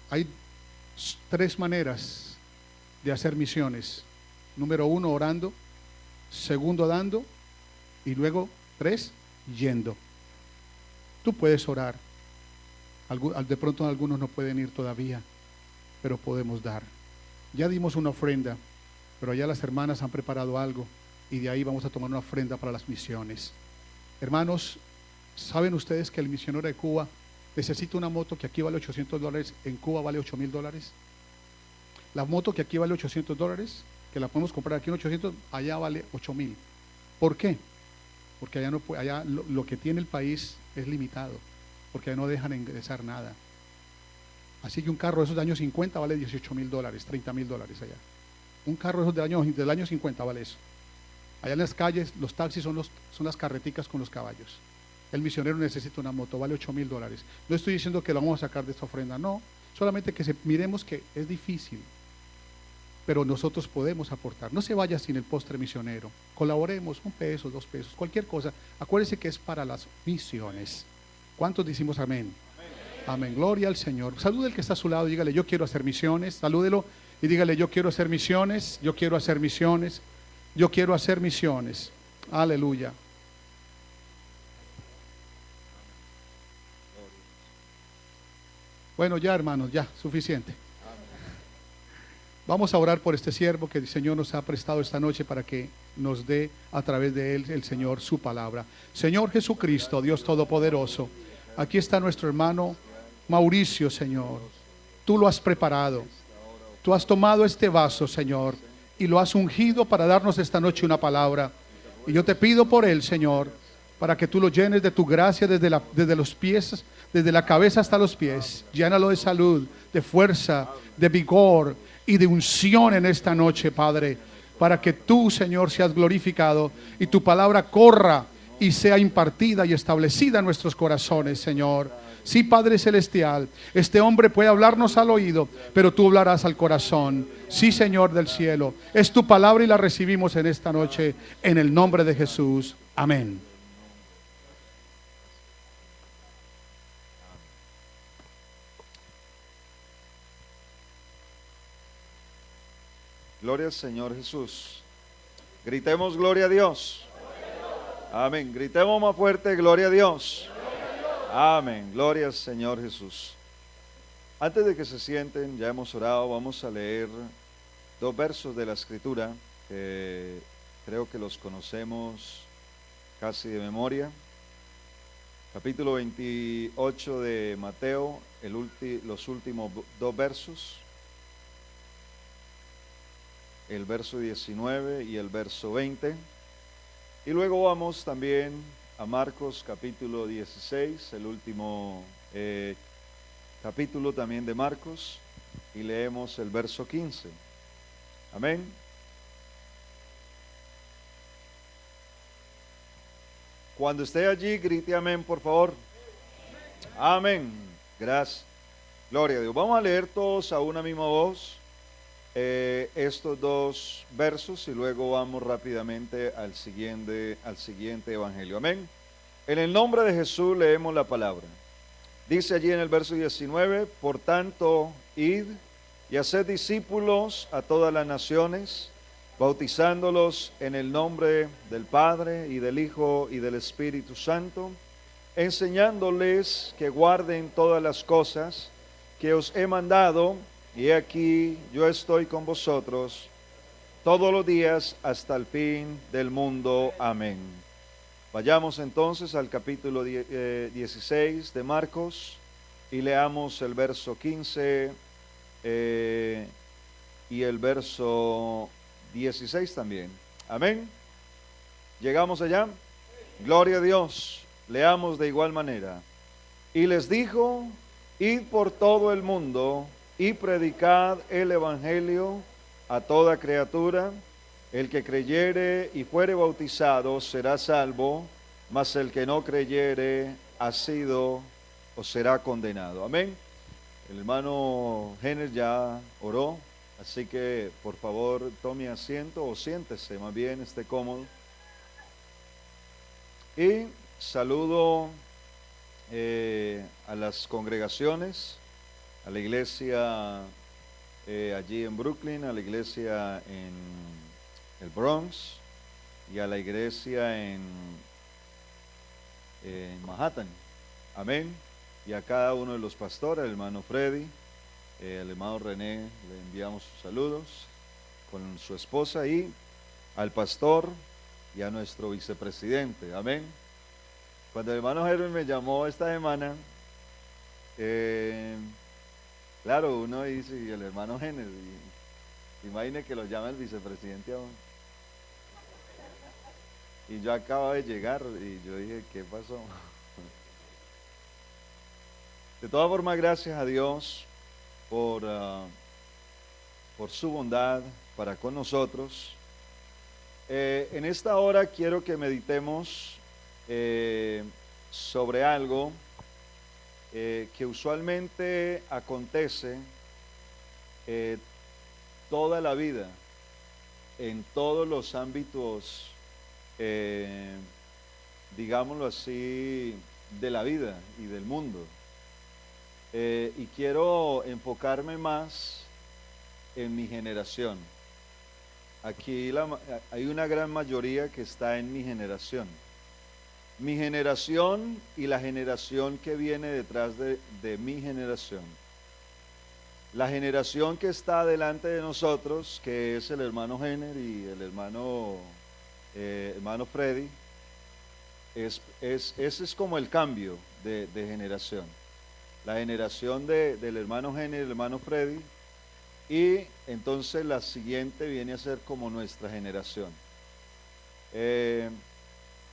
hay tres maneras de hacer misiones. Número uno, orando. Segundo, dando. Y luego, tres, yendo. Tú puedes orar. De pronto algunos no pueden ir todavía, pero podemos dar. Ya dimos una ofrenda, pero ya las hermanas han preparado algo y de ahí vamos a tomar una ofrenda para las misiones. Hermanos, ¿saben ustedes que el misionero de Cuba necesita una moto que aquí vale $800, en Cuba vale $8,000? La moto que aquí vale $800, que la podemos comprar aquí en 800, allá vale 8,000. ¿Por qué? Porque allá, no, allá lo que tiene el país es limitado, porque allá no dejan ingresar nada. Así que un carro de esos de años 50 vale $18,000, $30,000 allá. Un carro de esos del año 50 vale eso. Allá en las calles, los taxis son las carreticas con los caballos. El misionero necesita una moto, vale $8,000. No estoy diciendo que lo vamos a sacar de esta ofrenda, no. Solamente que miremos que es difícil, pero nosotros podemos aportar. No se vaya sin el postre misionero. Colaboremos, $1, $2, cualquier cosa. Acuérdese que es para las misiones. ¿Cuántos decimos amén? Amén, gloria al Señor. Salude al que está a su lado, dígale: yo quiero hacer misiones. Salúdelo y dígale: yo quiero hacer misiones, yo quiero hacer misiones, yo quiero hacer misiones. Aleluya. Bueno, ya hermanos, ya, suficiente. Vamos a orar por este siervo que el Señor nos ha prestado esta noche para que nos dé a través de él, el Señor, su palabra. Señor Jesucristo, Dios Todopoderoso, aquí está nuestro hermano Mauricio, Señor. Tú lo has preparado. Tú has tomado este vaso, Señor, y lo has ungido para darnos esta noche una palabra. Y yo te pido por él, Señor, para que tú lo llenes de tu gracia desde los pies, desde la cabeza hasta los pies. Llénalo de salud, de fuerza, de vigor y de unción en esta noche, Padre, para que tú, Señor, seas glorificado y tu palabra corra y sea impartida y establecida en nuestros corazones, Señor. Sí, Padre Celestial, este hombre puede hablarnos al oído, pero tú hablarás al corazón. Sí, Señor del cielo, es tu palabra y la recibimos en esta noche, en el nombre de Jesús. Amén. Gloria al Señor Jesús. Gritemos gloria a Dios. Amén. Gritemos más fuerte, gloria a Dios. Amén. Gloria al Señor Jesús. Antes de que se sienten, ya hemos orado, vamos a leer dos versos de la Escritura que creo que los conocemos casi de memoria. Capítulo 28 de Mateo, los últimos dos versos. El verso 19 y el verso 20. Y luego vamos también a Marcos capítulo 16, el último capítulo también de Marcos, y leemos el verso 15. Amén. Cuando esté allí, grite amén, por favor. Amén. Gracias. Gloria a Dios. Vamos a leer todos a una misma voz estos dos versos y luego vamos rápidamente al siguiente evangelio. Amén. En el nombre de Jesús leemos la palabra. Dice allí en el verso 19: por tanto, id y haced discípulos a todas las naciones, bautizándolos en el nombre del Padre y del Hijo y del Espíritu Santo, enseñándoles que guarden todas las cosas que os he mandado. Y aquí yo estoy con vosotros todos los días hasta el fin del mundo. Amén. Vayamos entonces al capítulo 16 de Marcos y leamos el verso 15 y el verso 16 también. Amén. ¿Llegamos allá? Gloria a Dios. Leamos de igual manera. Y les dijo: id por todo el mundo y predicad el evangelio a toda criatura. El que creyere y fuere bautizado será salvo, mas el que no creyere ha sido o será condenado. Amén. El hermano Jenner ya oró, así que por favor tome asiento o siéntese, más bien esté cómodo. Y saludo a las congregaciones a la iglesia allí en Brooklyn, a la iglesia en el Bronx y a la iglesia en Manhattan. Amén. Y a cada uno de los pastores, el hermano Freddy, el hermano René, le enviamos sus saludos con su esposa, y al pastor y a nuestro vicepresidente. Amén. Cuando el hermano Herman me llamó esta semana, claro, uno dice, y el hermano Genes, imagine que lo llama el vicepresidente aún. Y yo acabo de llegar y yo dije, ¿qué pasó? De todas formas, gracias a Dios por su bondad para con nosotros. En esta hora quiero que meditemos sobre algo que usualmente acontece toda la vida, en todos los ámbitos, digámoslo así, de la vida y del mundo. Y quiero enfocarme más en mi generación. Aquí hay una gran mayoría que está en mi generación. Mi generación y la generación que viene detrás de mi generación. La generación que está delante de nosotros, que es el hermano Jenner y el hermano Freddy, ese es como el cambio de generación. La generación del hermano Jenner y el hermano Freddy, y entonces la siguiente viene a ser como nuestra generación.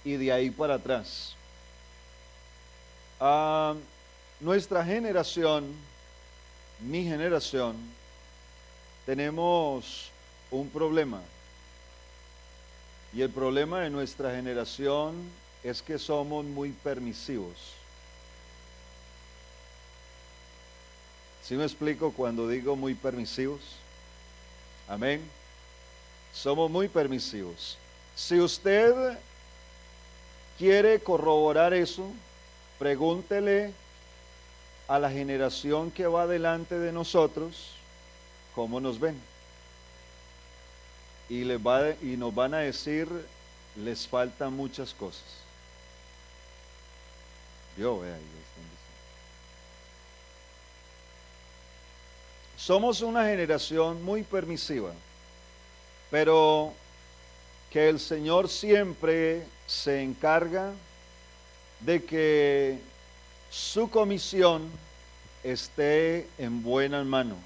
Y de ahí para atrás. Nuestra generación, mi generación, tenemos un problema. Y el problema de nuestra generación es que somos muy permisivos. ¿Sí me explico cuando digo muy permisivos? Amén. Somos muy permisivos. Si usted quiere corroborar eso, pregúntele a la generación que va delante de nosotros cómo nos ven. Y nos van a decir, les faltan muchas cosas. Yo vea ahí. Somos una generación muy permisiva, pero que el Señor siempre se encarga de que su comisión esté en buenas manos.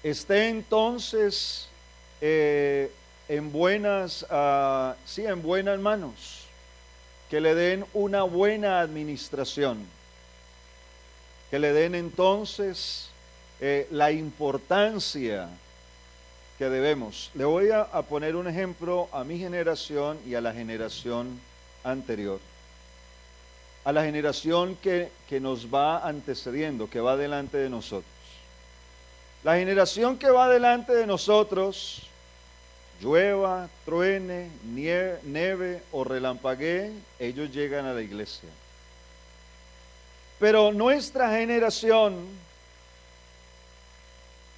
Esté entonces en buenas manos, que le den una buena administración, que le den entonces la importancia que debemos. Le voy a poner un ejemplo a mi generación y a la generación anterior, a la generación que nos va antecediendo, que va delante de nosotros. La generación que va delante de nosotros, llueva, truene, nieve o relampaguee, ellos llegan a la iglesia. Pero nuestra generación,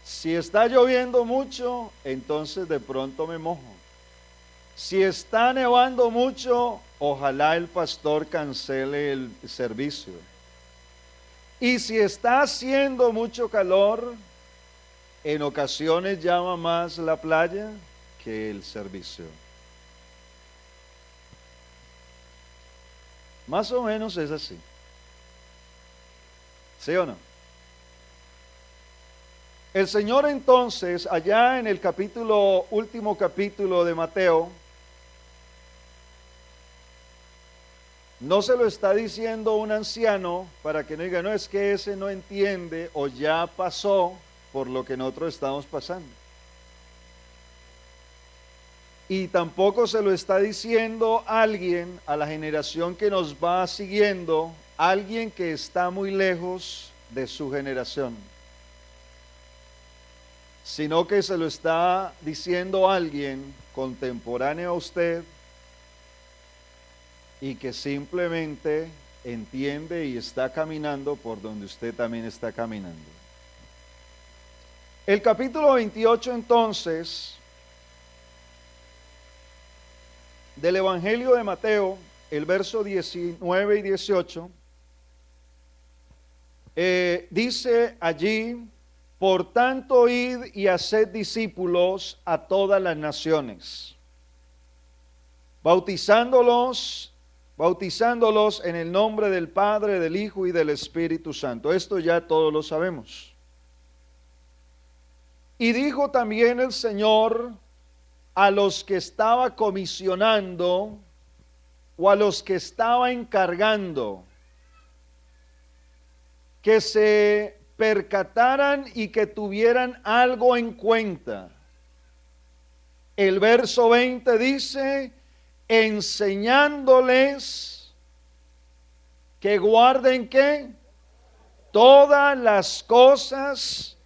si está lloviendo mucho, entonces de pronto me mojo. Si está nevando mucho, ojalá el pastor cancele el servicio. Y si está haciendo mucho calor, en ocasiones llama más la playa que el servicio. Más o menos es así. ¿Sí o no? El Señor entonces, allá en el último capítulo de Mateo, no se lo está diciendo un anciano para que no diga, no, es que ese no entiende o ya pasó por lo que nosotros estamos pasando. Y tampoco se lo está diciendo alguien a la generación que nos va siguiendo, alguien que está muy lejos de su generación, sino que se lo está diciendo alguien contemporáneo a usted y que simplemente entiende y está caminando por donde usted también está caminando. El capítulo 28 entonces del Evangelio de Mateo, el verso 19 y 18, dice allí: por tanto, id y haced discípulos a todas las naciones, bautizándolos en el nombre del Padre, del Hijo y del Espíritu Santo. Esto ya todos lo sabemos. Y dijo también el Señor a los que estaba comisionando o a los que estaba encargando que se percataran y que tuvieran algo en cuenta. El verso 20 dice: enseñándoles que guarden ¿qué? Todas las cosas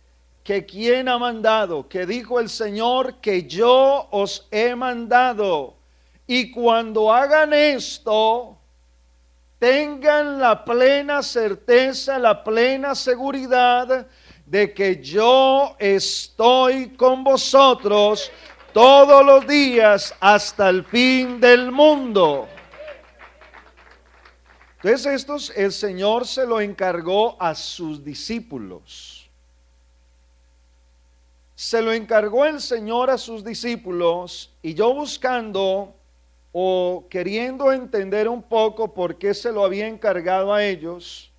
que quien ha mandado, que dijo el Señor, que yo os he mandado. Y cuando hagan esto, tengan la plena certeza, la plena seguridad de que yo estoy con vosotros todos los días hasta el fin del mundo. Entonces estos el Señor se lo encargó a sus discípulos. Se lo encargó el Señor a sus discípulos, y yo buscando o queriendo entender un poco por qué se lo había encargado a ellos,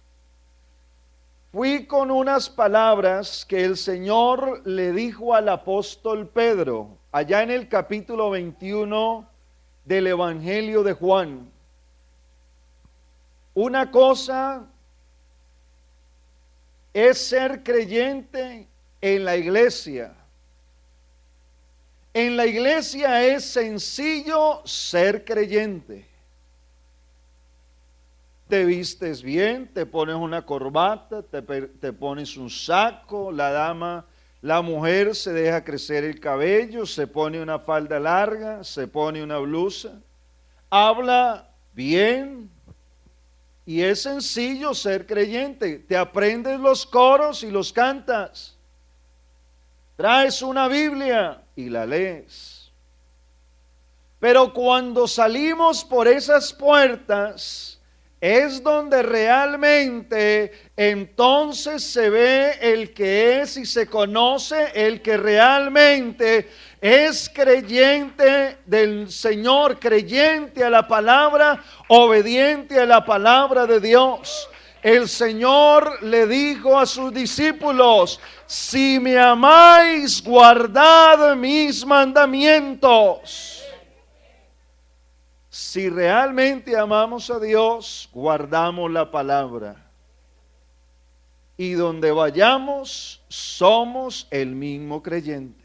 fui con unas palabras que el Señor le dijo al apóstol Pedro, allá en el capítulo 21 del Evangelio de Juan. Una cosa es ser creyente en la iglesia. En la iglesia es sencillo ser creyente. Te vistes bien, te pones una corbata, te pones un saco, la mujer se deja crecer el cabello, se pone una falda larga, se pone una blusa, habla bien. Y es sencillo ser creyente. Te aprendes los coros y los cantas. Traes una Biblia y la lees. Pero cuando salimos por esas puertas, es donde realmente entonces se ve el que es y se conoce el que realmente es creyente del Señor, creyente a la palabra, obediente a la palabra de Dios. El Señor le dijo a sus discípulos: si me amáis, guardad mis mandamientos. Si realmente amamos a Dios, guardamos la palabra. Y donde vayamos, somos el mismo creyente.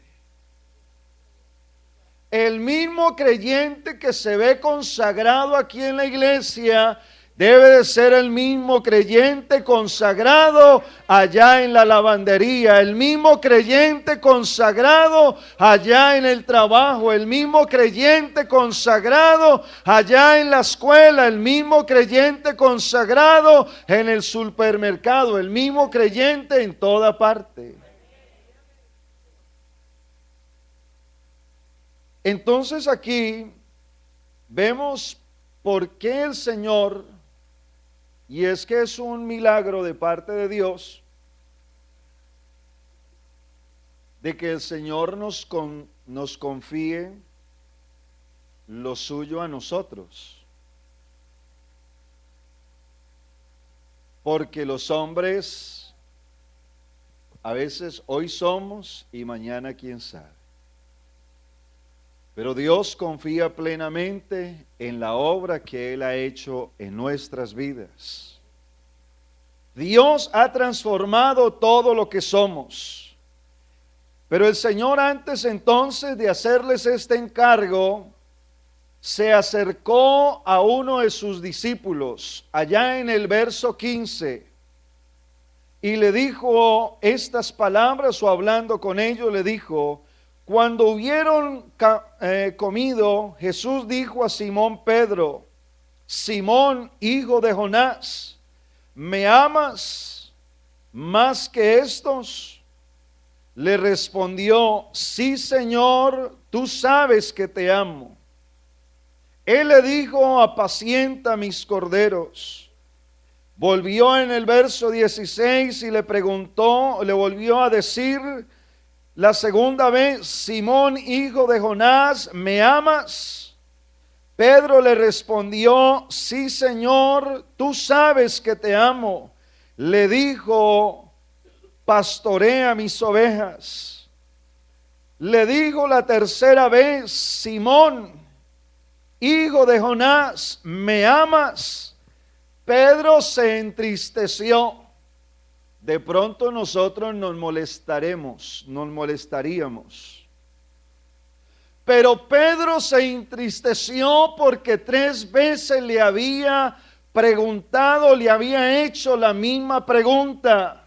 El mismo creyente que se ve consagrado aquí en la iglesia debe de ser el mismo creyente consagrado allá en la lavandería, el mismo creyente consagrado allá en el trabajo, el mismo creyente consagrado allá en la escuela, el mismo creyente consagrado en el supermercado, el mismo creyente en toda parte. Entonces aquí vemos por qué el Señor, y es que es un milagro de parte de Dios, de que el Señor nos confíe lo suyo a nosotros. Porque los hombres a veces hoy somos y mañana quién sabe. Pero Dios confía plenamente en la obra que Él ha hecho en nuestras vidas. Dios ha transformado todo lo que somos. Pero el Señor, antes entonces de hacerles este encargo, se acercó a uno de sus discípulos, allá en el verso 15, y le dijo estas palabras, o hablando con ellos, le dijo: cuando hubieron comido, Jesús dijo a Simón Pedro: Simón, hijo de Jonás, ¿me amas más que estos? Le respondió, sí, Señor, tú sabes que te amo. Él le dijo, apacienta mis corderos. Volvió en el verso 16 y le preguntó, le volvió a decir la segunda vez, Simón, hijo de Jonás, ¿me amas? Pedro le respondió, sí, Señor, tú sabes que te amo. Le dijo, pastorea mis ovejas. Le dijo la tercera vez, Simón, hijo de Jonás, ¿me amas? Pedro se entristeció. De pronto nosotros nos molestaríamos. Pero Pedro se entristeció porque 3 veces le había preguntado, le había hecho la misma pregunta.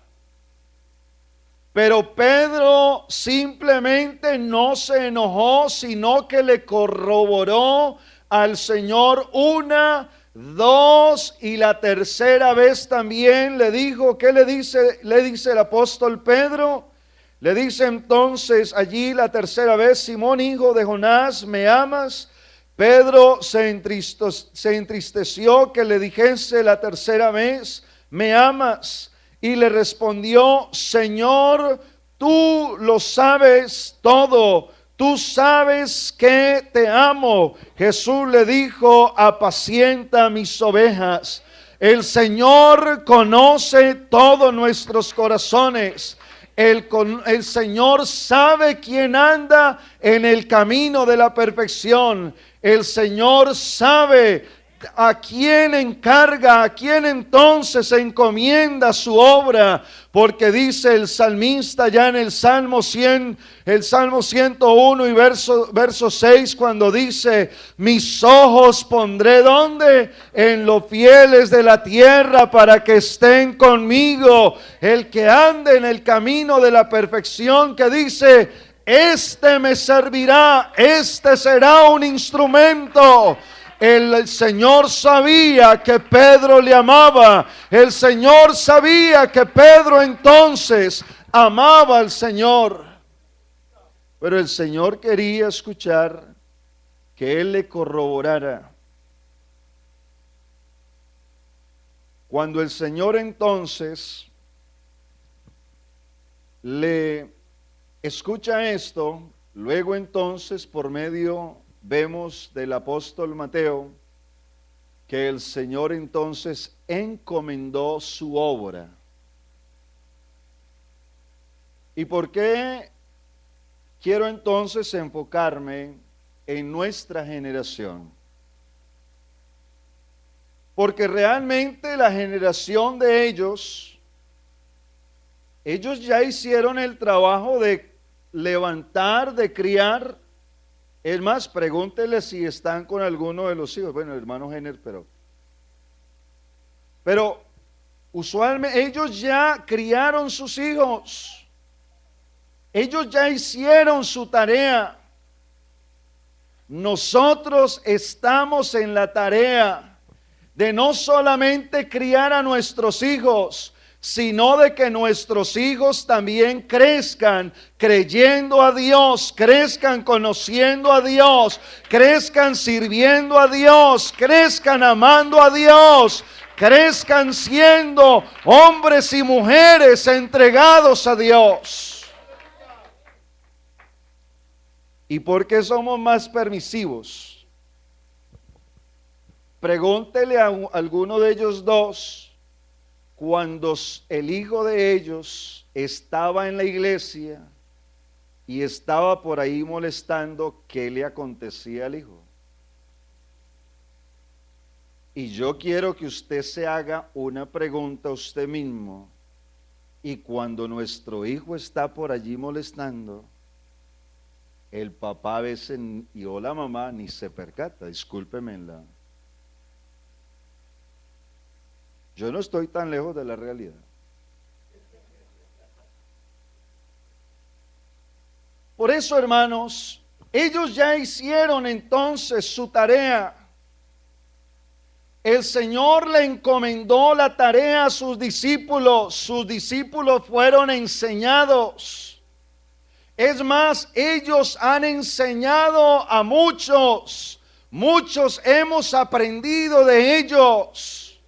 Pero Pedro simplemente no se enojó, sino que le corroboró al Señor 1, 2 y la tercera vez también le dijo. ¿Qué le dice? Le dice el apóstol Pedro. Le dice entonces allí la tercera vez, Simón, hijo de Jonás, ¿me amas? Pedro se entristeció que le dijese la tercera vez, ¿me amas? Y le respondió, Señor, tú lo sabes todo, tú sabes que te amo. Jesús le dijo, apacienta mis ovejas. El Señor conoce todos nuestros corazones. El Señor sabe quién anda en el camino de la perfección. El Señor sabe a quién encarga, a quién entonces encomienda su obra, porque dice el salmista ya en el Salmo 100, el Salmo 101 y verso 6, cuando dice, mis ojos pondré ¿dónde? En los fieles de la tierra para que estén conmigo. El que ande en el camino de la perfección, que dice, este me servirá, este será un instrumento. El Señor sabía que Pedro le amaba. El Señor sabía que Pedro entonces amaba al Señor. Pero el Señor quería escuchar que él le corroborara. Cuando el Señor entonces le escucha esto, luego entonces por medio vemos del apóstol Mateo que el Señor entonces encomendó su obra. ¿Y por qué quiero entonces enfocarme en nuestra generación? Porque realmente la generación de ellos ya hicieron el trabajo de levantar, de criar. Es más, pregúntele si están con alguno de los hijos. Bueno, el hermano Jenner, pero usualmente ellos ya criaron sus hijos. Ellos ya hicieron su tarea. Nosotros estamos en la tarea de no solamente criar a nuestros hijos, sino de que nuestros hijos también crezcan creyendo a Dios, crezcan conociendo a Dios, crezcan sirviendo a Dios, crezcan amando a Dios, crezcan siendo hombres y mujeres entregados a Dios. ¿Y por qué somos más permisivos? Pregúntele a alguno de ellos dos. Cuando el hijo de ellos estaba en la iglesia y estaba por ahí molestando, ¿qué le acontecía al hijo? Y yo quiero que usted se haga una pregunta a usted mismo. Y cuando nuestro hijo está por allí molestando, el papá a veces o la mamá ni se percata, discúlpeme. Yo no estoy tan lejos de la realidad. Por eso, hermanos, ellos ya hicieron entonces su tarea. El Señor le encomendó la tarea a sus discípulos fueron enseñados. Es más, ellos han enseñado a muchos, muchos hemos aprendido de ellos.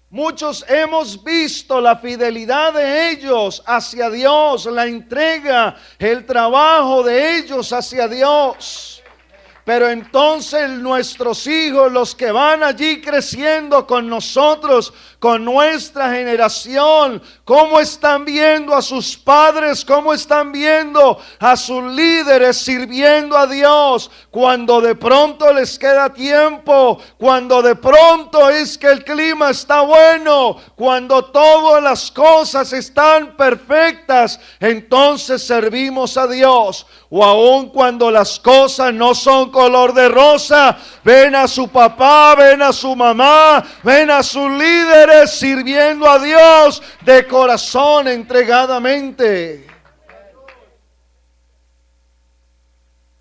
Muchos hemos visto la fidelidad de ellos hacia Dios, la entrega, el trabajo de ellos hacia Dios. Pero entonces nuestros hijos, los que van allí creciendo con nosotros, con nuestra generación, cómo están viendo a sus padres, cómo están viendo a sus líderes sirviendo a Dios, cuando de pronto les queda tiempo, cuando de pronto es que el clima está bueno, cuando todas las cosas están perfectas, entonces servimos a Dios. O aun cuando las cosas no son color de rosa, ven a su papá, ven a su mamá, ven a sus líderes sirviendo a Dios de corazón entregadamente.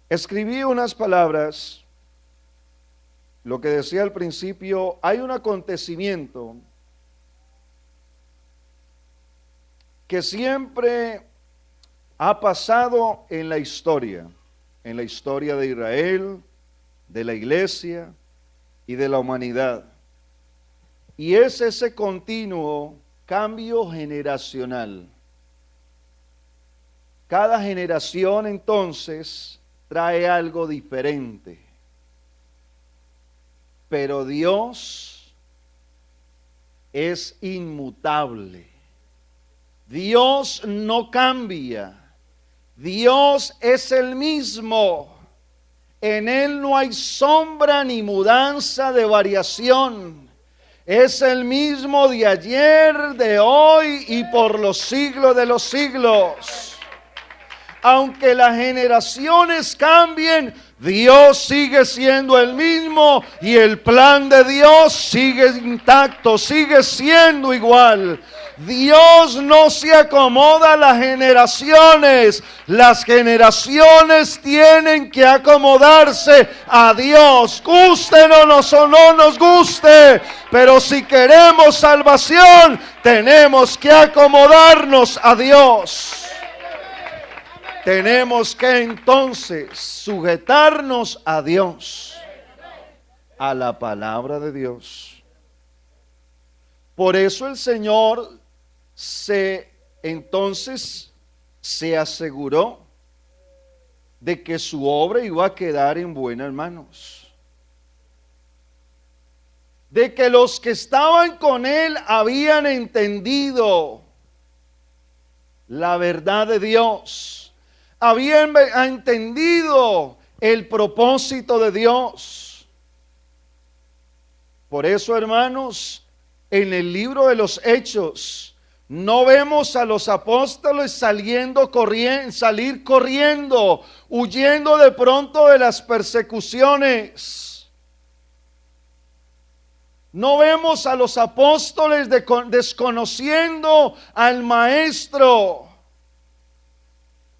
Escribí unas palabras, lo que decía al principio, hay un acontecimiento que siempre ha pasado en la historia de Israel, de la iglesia y de la humanidad. Y es ese continuo cambio generacional. Cada generación entonces trae algo diferente. Pero Dios es inmutable. Dios no cambia. Dios es el mismo. En Él no hay sombra ni mudanza de variación. Es el mismo de ayer, de hoy y por los siglos de los siglos. Aunque las generaciones cambien, Dios sigue siendo el mismo y el plan de Dios sigue intacto, sigue siendo igual. Dios no se acomoda a las generaciones tienen que acomodarse a Dios, gústenos o no nos guste, pero si queremos salvación, tenemos que acomodarnos a Dios. Tenemos que entonces sujetarnos a Dios, a la palabra de Dios. Por eso el Señor entonces se aseguró de que su obra iba a quedar en buenas manos. De que los que estaban con Él habían entendido la verdad de Dios. Habían entendido el propósito de Dios. Por eso, hermanos, en el libro de los Hechos no vemos a los apóstoles salir corriendo, huyendo de pronto de las persecuciones. No vemos a los apóstoles desconociendo al maestro.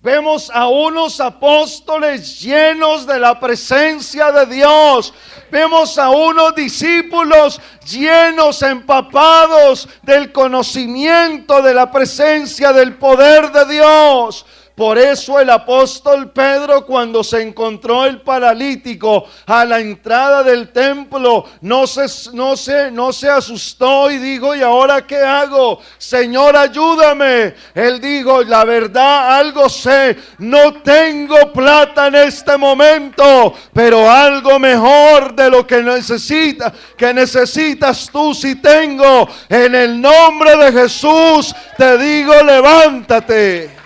Vemos a unos apóstoles llenos de la presencia de Dios. Vemos a unos discípulos llenos, empapados del conocimiento de la presencia del poder de Dios. Por eso el apóstol Pedro, cuando se encontró el paralítico a la entrada del templo, no se asustó y dijo: ¿y ahora qué hago? Señor, ayúdame. Él dijo: la verdad, algo sé, no tengo plata en este momento, pero algo mejor de lo que necesitas tú sí tengo. En el nombre de Jesús te digo: levántate.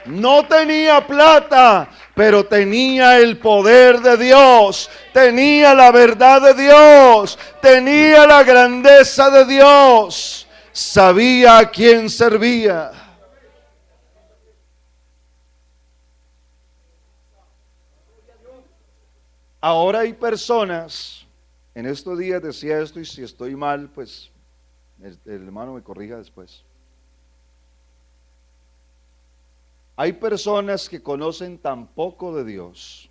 No tenía plata, pero tenía el poder de Dios, tenía la verdad de Dios, tenía la grandeza de Dios, sabía a quién servía. Ahora hay personas, en estos días decía esto, y si estoy mal, pues el hermano me corrija después. Hay personas que conocen tan poco de Dios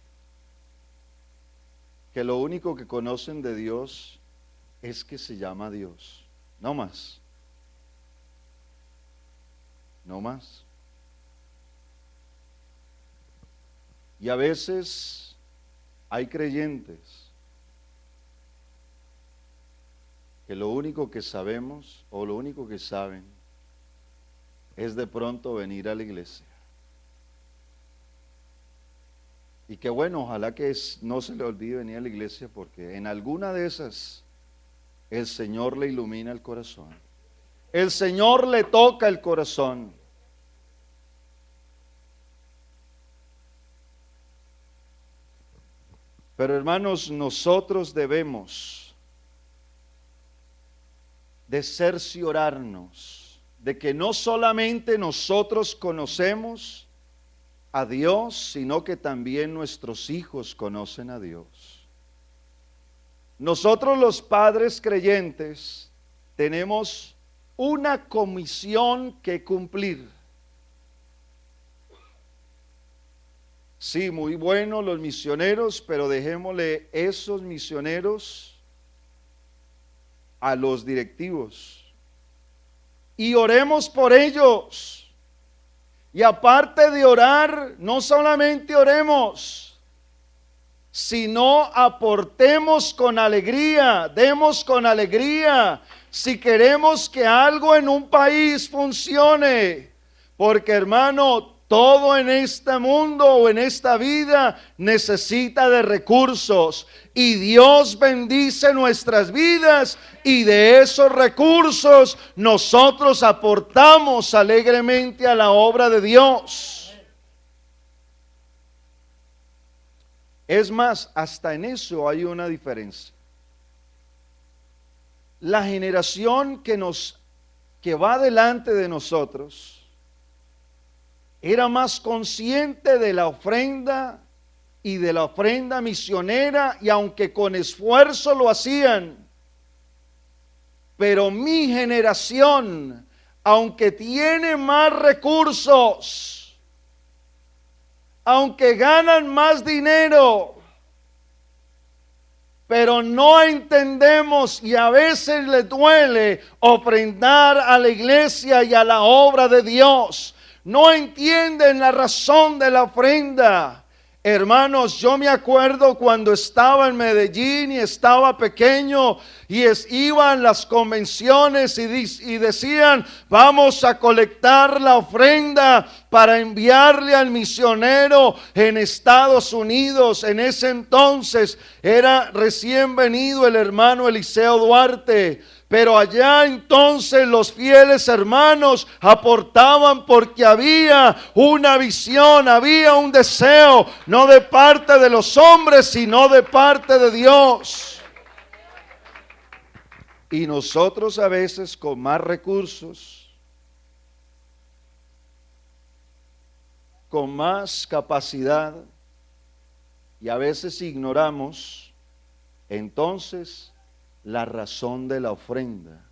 que lo único que conocen de Dios es que se llama Dios. No más. No más. Y a veces hay creyentes que lo único que sabemos o lo único que saben es de pronto venir a la iglesia. Y que bueno, ojalá que no se le olvide venir a la iglesia, porque en alguna de esas el Señor le ilumina el corazón. El Señor le toca el corazón. Pero hermanos, nosotros debemos de cerciorarnos de que no solamente nosotros conocemos a Dios, sino que también nuestros hijos conocen a Dios. Nosotros los padres creyentes tenemos una comisión que cumplir. Sí, muy buenos los misioneros, pero dejémosle esos misioneros a los directivos y oremos por ellos. Y aparte de orar, no solamente oremos, sino aportemos con alegría, demos con alegría, si queremos que algo en un país funcione. Porque hermano, todo en este mundo o en esta vida necesita de recursos. Y Dios bendice nuestras vidas y de esos recursos nosotros aportamos alegremente a la obra de Dios. Es más, hasta en eso hay una diferencia. La generación que va delante de nosotros era más consciente de la ofrenda y de la ofrenda misionera, y aunque con esfuerzo lo hacían, pero mi generación, aunque tiene más recursos, aunque ganan más dinero, pero no entendemos y a veces les duele ofrendar a la iglesia y a la obra de Dios. No entienden la razón de la ofrenda. Hermanos, yo me acuerdo cuando estaba en Medellín y estaba pequeño y iban las convenciones y decían: vamos a colectar la ofrenda para enviarle al misionero en Estados Unidos. En ese entonces era recién venido el hermano Eliseo Duarte. Pero allá entonces los fieles hermanos aportaban porque había una visión, había un deseo, no de parte de los hombres, sino de parte de Dios. Y nosotros a veces con más recursos, con más capacidad, y a veces ignoramos entonces la razón de la ofrenda.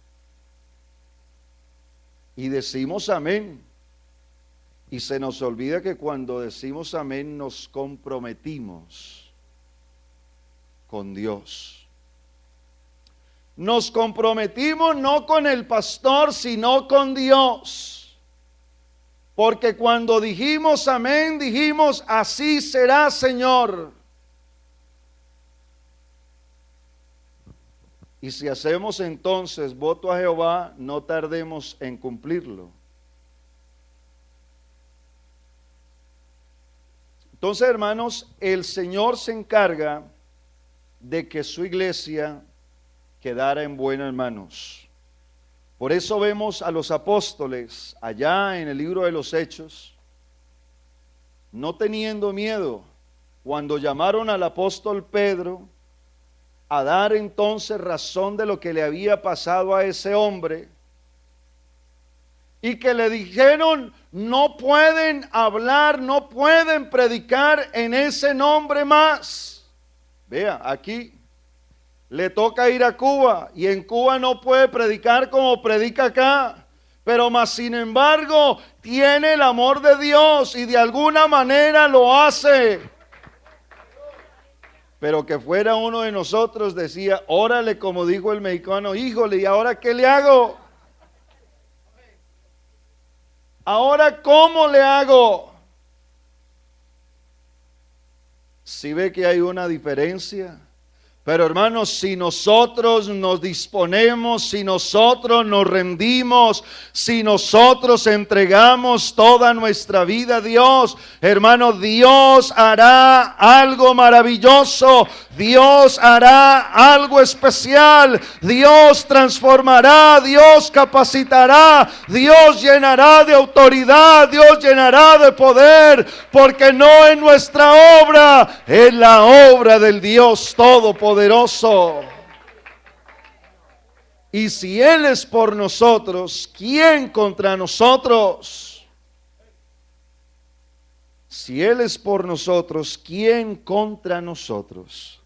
Y decimos amén. Y se nos olvida que cuando decimos amén nos comprometimos con Dios. Nos comprometimos no con el pastor, sino con Dios. Porque cuando dijimos amén, dijimos: así será, Señor. Y si hacemos entonces voto a Jehová, no tardemos en cumplirlo. Entonces, hermanos, el Señor se encarga de que su iglesia quedara en buenas manos. Por eso vemos a los apóstoles allá en el libro de los Hechos, no teniendo miedo, cuando llamaron al apóstol Pedro a dar entonces razón de lo que le había pasado a ese hombre, y que le dijeron: no pueden hablar, no pueden predicar en ese nombre más. Vea, aquí le toca ir a Cuba y en Cuba no puede predicar como predica acá, pero más sin embargo tiene el amor de Dios y de alguna manera lo hace. pero que fuera uno de nosotros, decía, órale, como dijo el mexicano, híjole, ¿y ahora qué le hago? ¿Ahora cómo le hago? ¿Sí ve que hay una diferencia? Pero hermanos, si nosotros nos disponemos, si nosotros nos rendimos, si nosotros entregamos toda nuestra vida a Dios, hermano, Dios hará algo maravilloso, Dios hará algo especial, Dios transformará, Dios capacitará, Dios llenará de autoridad, Dios llenará de poder, porque no es nuestra obra, es la obra del Dios Todopoderoso. Y si Él es por nosotros, ¿quién contra nosotros? Si Él es por nosotros, ¿quién contra nosotros?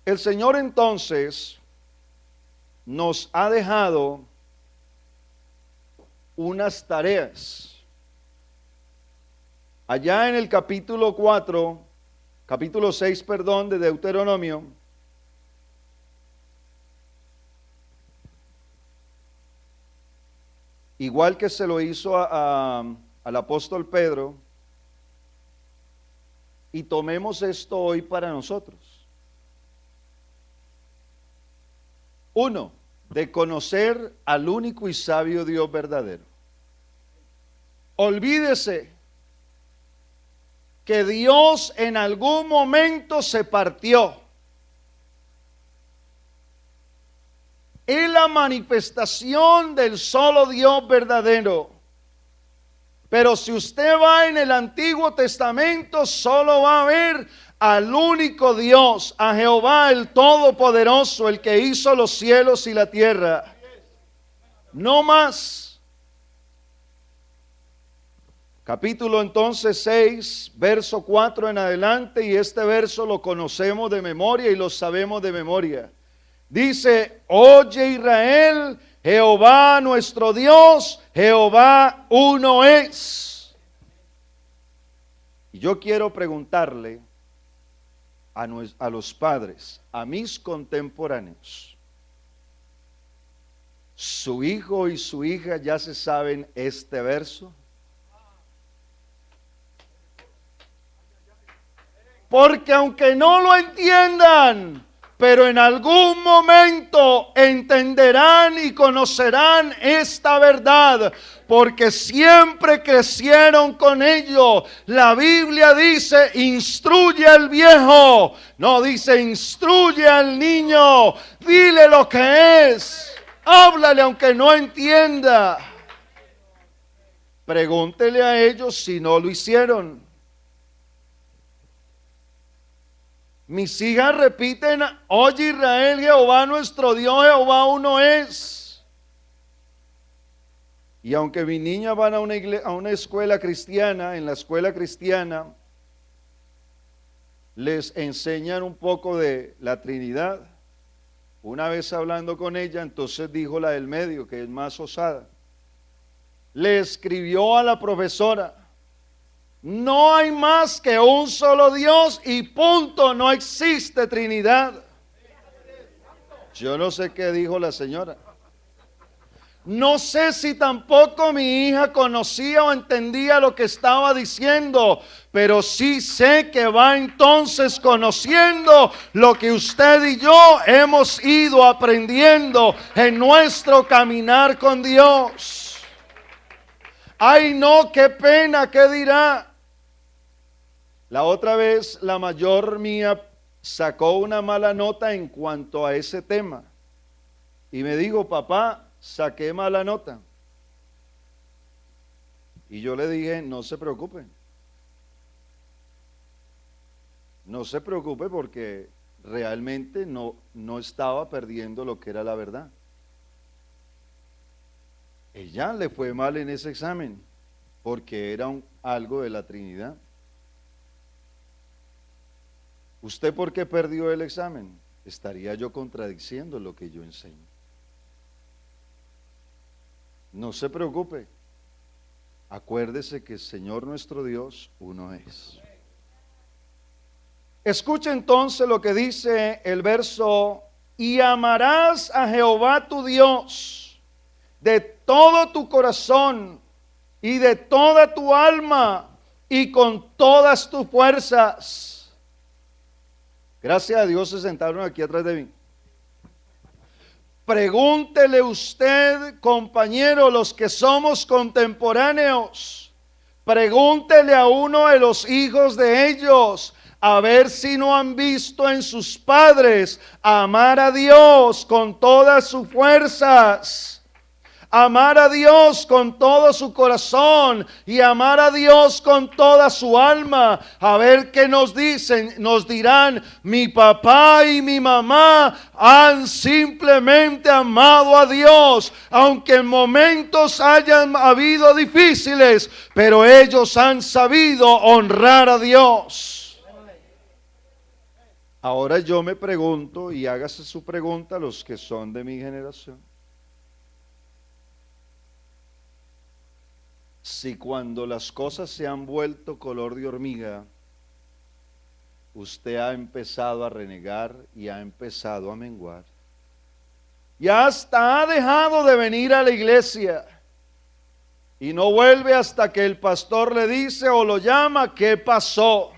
El Señor entonces nos ha dejado unas tareas. Allá en el capítulo 6, de Deuteronomio, igual que se lo hizo al apóstol Pedro, y tomemos esto hoy para nosotros. 1, de conocer al único y sabio Dios verdadero. Olvídese que Dios en algún momento se partió. Es la manifestación del solo Dios verdadero. Pero si usted va en el Antiguo Testamento, solo va a ver al único Dios, a Jehová el Todopoderoso, el que hizo los cielos y la tierra. No más. Capítulo entonces 6, verso 4 en adelante, y este verso lo conocemos de memoria y lo sabemos de memoria. Dice, oye Israel, Jehová nuestro Dios, Jehová uno es. Y yo quiero preguntarle a los padres, a mis contemporáneos, ¿su hijo y su hija ya se saben este verso? Porque aunque no lo entiendan, pero en algún momento entenderán y conocerán esta verdad, porque siempre crecieron con ello. La Biblia dice, instruye al viejo, no dice instruye al niño, dile lo que es, háblale aunque no entienda. Pregúntele a ellos si no lo hicieron. Mis hijas repiten, oye Israel, Jehová nuestro Dios, Jehová uno es. Y aunque mis niñas van a una escuela cristiana, en la escuela cristiana les enseñan un poco de la Trinidad. Una vez hablando con ella, entonces dijo la del medio, que es más osada, le escribió a la profesora, no hay más que un solo Dios y punto, no existe Trinidad. Yo no sé qué dijo la señora. No sé si tampoco mi hija conocía o entendía lo que estaba diciendo, pero sí sé que va entonces conociendo lo que usted y yo hemos ido aprendiendo en nuestro caminar con Dios. Ay no, qué pena, ¿qué dirá? La otra vez la mayor mía sacó una mala nota en cuanto a ese tema y me dijo, papá, saqué mala nota. Y yo le dije, no se preocupe. No se preocupe porque realmente no estaba perdiendo lo que era la verdad. Ella le fue mal en ese examen porque era algo de la Trinidad. ¿Usted por qué perdió el examen? Estaría yo contradiciendo lo que yo enseño. No se preocupe. Acuérdese que el Señor nuestro Dios uno es. Escucha entonces lo que dice el verso: y amarás a Jehová tu Dios de todo tu corazón y de toda tu alma y con todas tus fuerzas. Gracias a Dios se sentaron aquí atrás de mí. Pregúntele usted, compañero, los que somos contemporáneos, pregúntele a uno de los hijos de ellos, a ver si no han visto en sus padres amar a Dios con todas sus fuerzas. Amar a Dios con todo su corazón y amar a Dios con toda su alma. A ver qué nos dicen. Nos dirán: mi papá y mi mamá han simplemente amado a Dios, aunque en momentos hayan habido difíciles, pero ellos han sabido honrar a Dios. Ahora yo me pregunto, y hágase su pregunta los que son de mi generación: si cuando las cosas se han vuelto color de hormiga, usted ha empezado a renegar y ha empezado a menguar, y hasta ha dejado de venir a la iglesia, y no vuelve hasta que el pastor le dice o lo llama: ¿qué pasó?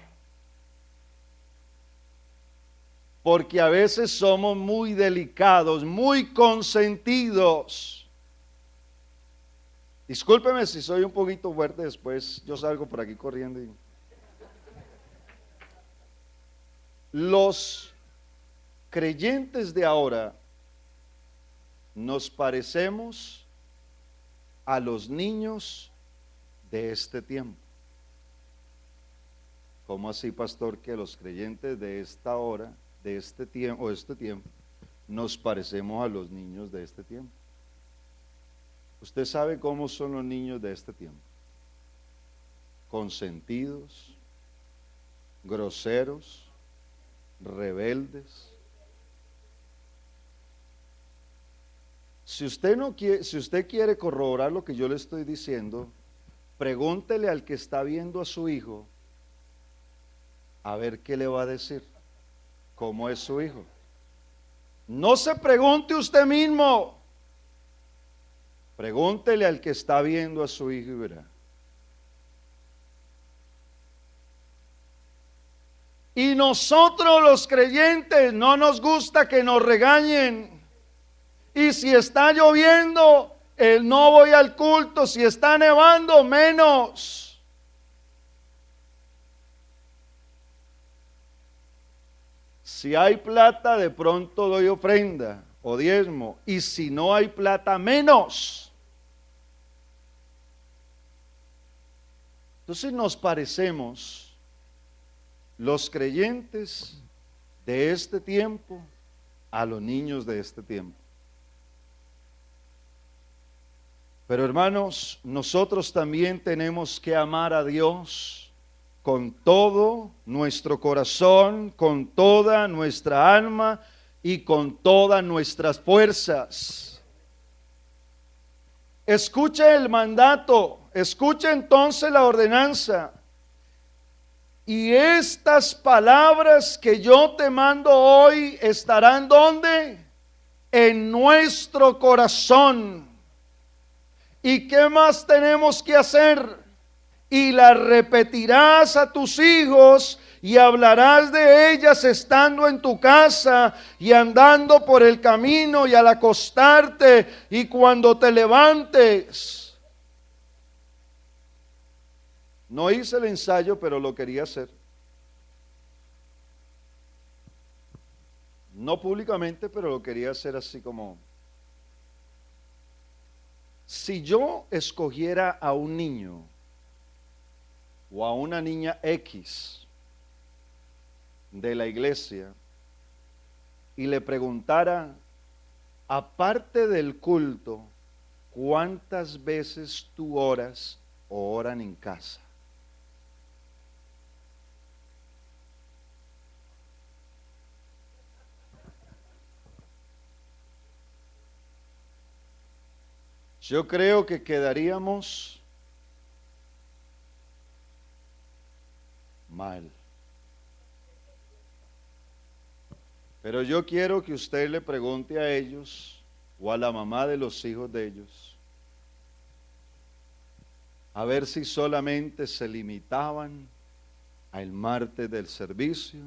Porque a veces somos muy delicados, muy consentidos. Discúlpeme si soy un poquito fuerte, después yo salgo por aquí corriendo. Los creyentes de ahora nos parecemos a los niños de este tiempo. ¿Cómo así, pastor, que los creyentes de esta hora, de este tiempo, nos parecemos a los niños de este tiempo? Usted sabe cómo son los niños de este tiempo: consentidos, groseros, rebeldes. Si usted quiere corroborar lo que yo le estoy diciendo, pregúntele al que está viendo a su hijo, a ver qué le va a decir, cómo es su hijo. No se pregunte usted mismo, pregúntele al que está viendo a su hijo y verá. Y nosotros los creyentes no nos gusta que nos regañen. Y si está lloviendo, no voy al culto. Si está nevando, menos. Si hay plata, de pronto doy ofrenda o diezmo. Y si no hay plata, menos. Entonces nos parecemos, los creyentes de este tiempo, a los niños de este tiempo. Pero hermanos, nosotros también tenemos que amar a Dios con todo nuestro corazón, con toda nuestra alma y con todas nuestras fuerzas. Escuche el mandato, escuche entonces la ordenanza. Y estas palabras que yo te mando hoy estarán ¿dónde? En nuestro corazón. ¿Y qué más tenemos que hacer? Y las repetirás a tus hijos y hablarás de ellas estando en tu casa y andando por el camino y al acostarte y cuando te levantes. No hice el ensayo, pero lo quería hacer. No públicamente, pero lo quería hacer así como... Si yo escogiera a un niño o a una niña X de la iglesia y le preguntara, aparte del culto, ¿cuántas veces tú oras o oran en casa? Yo creo que quedaríamos mal. Pero yo quiero que usted le pregunte a ellos o a la mamá de los hijos de ellos, a ver si solamente se limitaban al martes del servicio,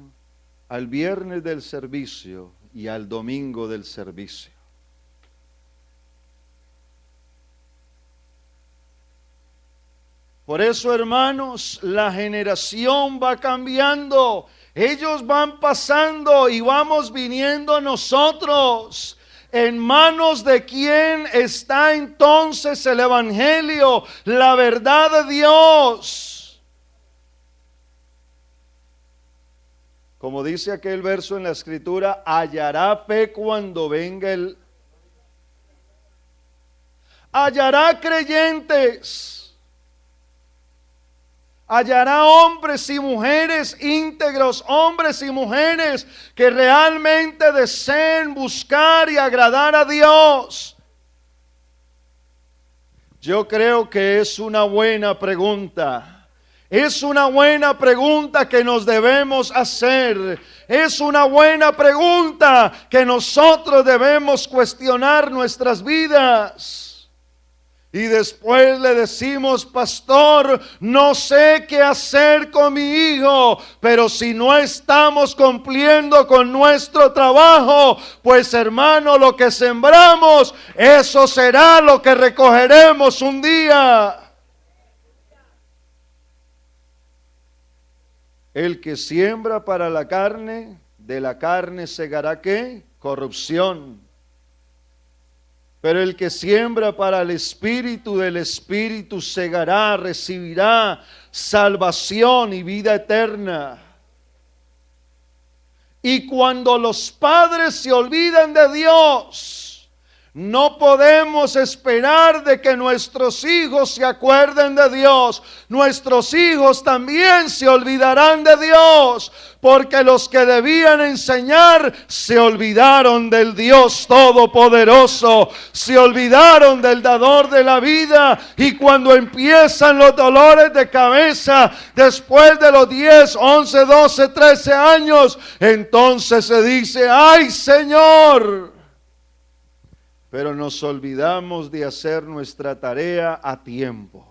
al viernes del servicio y al domingo del servicio. Por eso, hermanos, la generación va cambiando. Ellos van pasando y vamos viniendo nosotros. ¿En manos de quién está entonces el evangelio, la verdad de Dios? Como dice aquel verso en la escritura, hallará fe cuando venga el... hallará creyentes. Hallará hombres y mujeres íntegros, hombres y mujeres que realmente deseen buscar y agradar a Dios. Yo creo que es una buena pregunta. Es una buena pregunta que nos debemos hacer. Es una buena pregunta que nosotros debemos cuestionar nuestras vidas. Y después le decimos, pastor, no sé qué hacer con mi hijo, pero si no estamos cumpliendo con nuestro trabajo, pues hermano, lo que sembramos, eso será lo que recogeremos un día. El que siembra para la carne, de la carne segará ¿qué? Corrupción. Pero el que siembra para el Espíritu, del Espíritu segará, recibirá salvación y vida eterna. Y cuando los padres se olvidan de Dios, no podemos esperar de que nuestros hijos se acuerden de Dios. Nuestros hijos también se olvidarán de Dios, porque los que debían enseñar se olvidaron del Dios Todopoderoso, se olvidaron del dador de la vida. Y cuando empiezan los dolores de cabeza, después de los 10, 11, 12, 13 años, entonces se dice, ¡ay Señor! Pero nos olvidamos de hacer nuestra tarea a tiempo,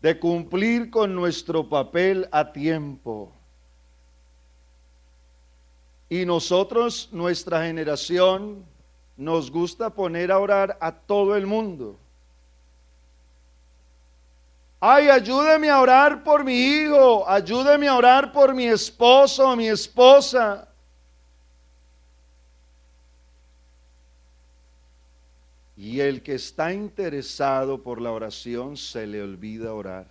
de cumplir con nuestro papel a tiempo. Y nosotros, nuestra generación, nos gusta poner a orar a todo el mundo. Ay, ayúdeme a orar por mi hijo, ayúdeme a orar por mi esposo o mi esposa. Y el que está interesado por la oración se le olvida orar.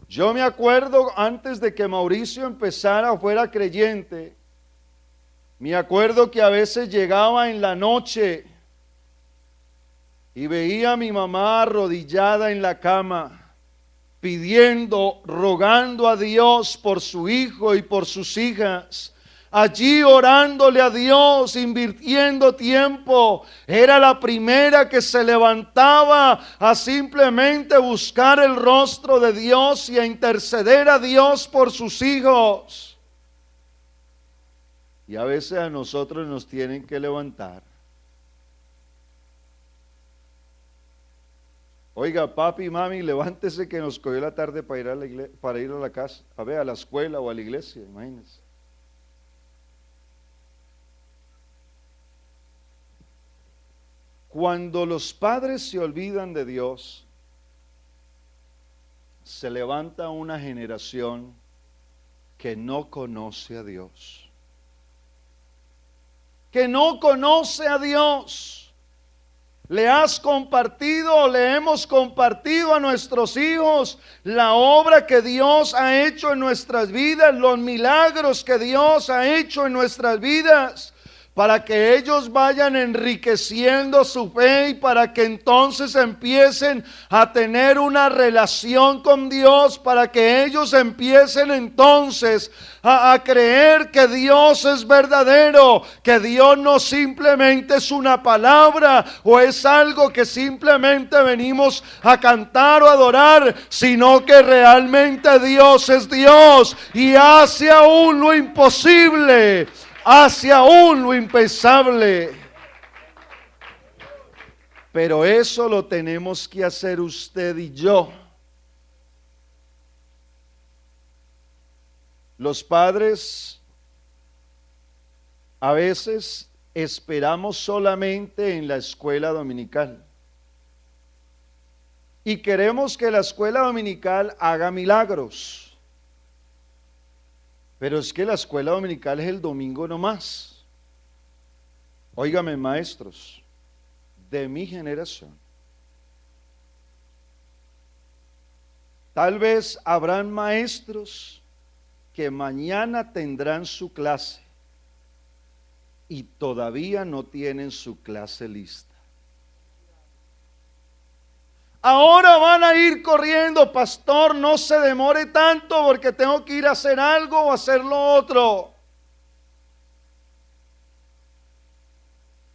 Yo me acuerdo antes de que Mauricio empezara o fuera creyente, me acuerdo que a veces llegaba en la noche y veía a mi mamá arrodillada en la cama, pidiendo, rogando a Dios por su hijo y por sus hijas. Allí orándole a Dios, invirtiendo tiempo. Era la primera que se levantaba a simplemente buscar el rostro de Dios y a interceder a Dios por sus hijos. Y a veces a nosotros nos tienen que levantar. Oiga, papi y mami, levántese que nos cogió la tarde para ir a la iglesia, para ir a la casa, a ver, a la escuela o a la iglesia, imagínense. Cuando los padres se olvidan de Dios, se levanta una generación que no conoce a Dios. Que no conoce a Dios. Le has compartido, le hemos compartido a nuestros hijos la obra que Dios ha hecho en nuestras vidas, los milagros que Dios ha hecho en nuestras vidas. para que ellos vayan enriqueciendo su fe y para que entonces empiecen a tener una relación con Dios, para que ellos empiecen entonces a creer que Dios es verdadero, que Dios no simplemente es una palabra o es algo que simplemente venimos a cantar o adorar, sino que realmente Dios es Dios y hace aún lo imposible, hace aún lo impensable. Pero eso lo tenemos que hacer usted y yo. Los padres a veces esperamos solamente en la escuela dominical y queremos que la escuela dominical haga milagros. Pero es que la escuela dominical es el domingo nomás. Óigame, maestros de mi generación, tal vez habrán maestros que mañana tendrán su clase y todavía no tienen su clase lista. Ahora van a ir corriendo, pastor, no se demore tanto porque tengo que ir a hacer algo o hacer lo otro.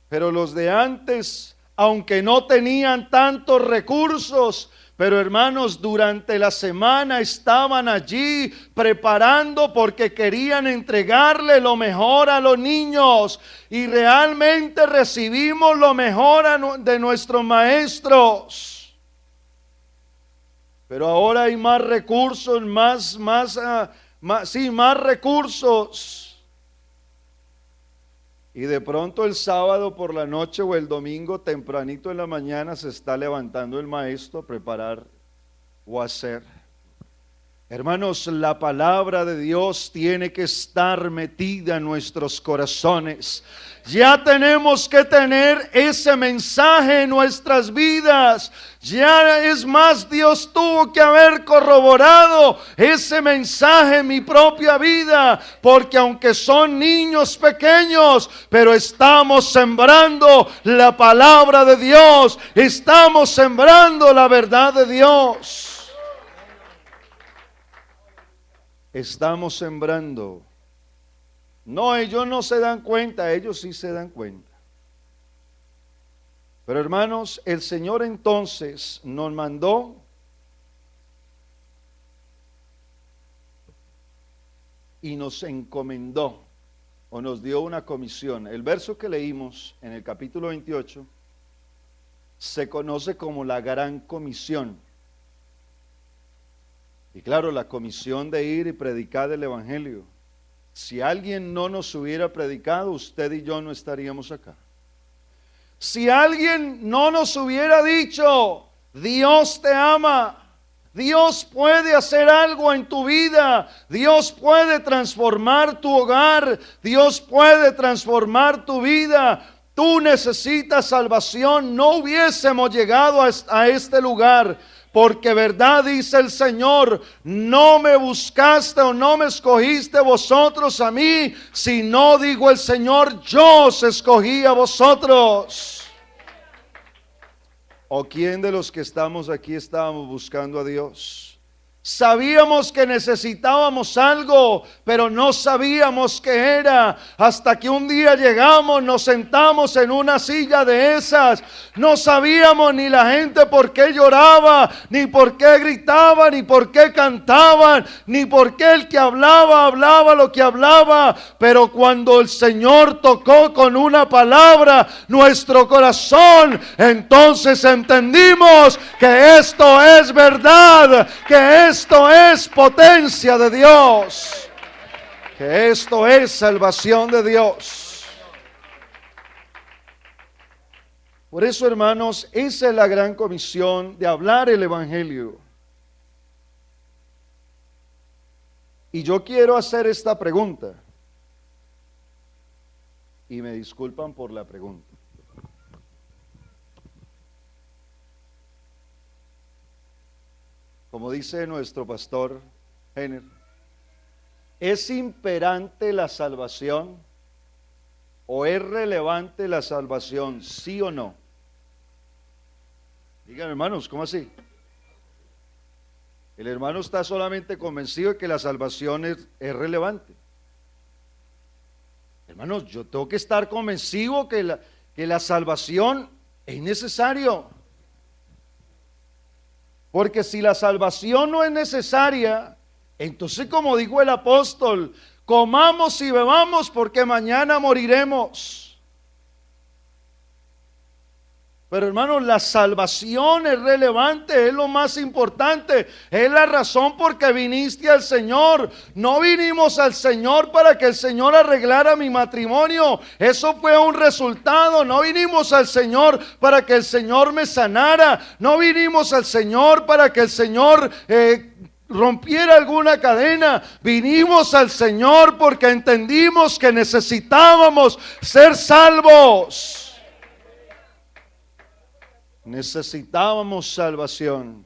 Pero los de antes, aunque no tenían tantos recursos, pero hermanos, durante la semana estaban allí preparando porque querían entregarle lo mejor a los niños. Y realmente recibimos lo mejor de nuestros maestros. Pero ahora hay más recursos, más recursos. Y de pronto el sábado por la noche o el domingo tempranito en la mañana se está levantando el maestro a preparar o a hacer. Hermanos, la palabra de Dios tiene que estar metida en nuestros corazones. Ya tenemos que tener ese mensaje en nuestras vidas. Ya es más, Dios tuvo que haber corroborado ese mensaje en mi propia vida, porque aunque son niños pequeños, pero estamos sembrando la palabra de Dios, estamos sembrando la verdad de Dios. Estamos sembrando. No, ellos no se dan cuenta, ellos sí se dan cuenta. Pero hermanos, el Señor entonces nos mandó y nos encomendó o nos dio una comisión. El verso que leímos en el capítulo 28 se conoce como la gran comisión. Y claro, la comisión de ir y predicar el evangelio. Si alguien no nos hubiera predicado, usted y yo no estaríamos acá. Si alguien no nos hubiera dicho, Dios te ama, Dios puede hacer algo en tu vida, Dios puede transformar tu hogar, Dios puede transformar tu vida, tú necesitas salvación, no hubiésemos llegado a este lugar. Porque verdad dice el Señor, no me buscaste o no me escogiste vosotros a mí, sino, digo el Señor, yo os escogí a vosotros. ¿O quién de los que estamos aquí estábamos buscando a Dios? Sabíamos que necesitábamos algo, pero no sabíamos qué era. Hasta que un día llegamos, nos sentamos en una silla de esas. No sabíamos ni la gente por qué lloraba, ni por qué gritaba, ni por qué cantaban, ni por qué el que hablaba lo que hablaba. Pero cuando el Señor tocó con una palabra nuestro corazón, entonces entendimos que esto es verdad, que esto es potencia de Dios, que esto es salvación de Dios. Por eso, hermanos, esa es la gran comisión de hablar el evangelio. Y yo quiero hacer esta pregunta, y me disculpan por la pregunta. Como dice nuestro pastor Henner, ¿es imperante la salvación? ¿O es relevante la salvación? ¿Sí o no? Digan, hermanos, ¿cómo así? El hermano está solamente convencido de que la salvación es relevante. Hermanos, yo tengo que estar convencido que la salvación es necesario. Porque si la salvación no es necesaria, entonces, como dijo el apóstol, comamos y bebamos porque mañana moriremos. Pero hermanos, la salvación es relevante, es lo más importante, es la razón por que viniste al Señor. No vinimos al Señor para que el Señor arreglara mi matrimonio, eso fue un resultado. No vinimos al Señor para que el Señor me sanara, no vinimos al Señor para que el Señor rompiera alguna cadena. Vinimos al Señor porque entendimos que necesitábamos ser salvos. Necesitábamos salvación.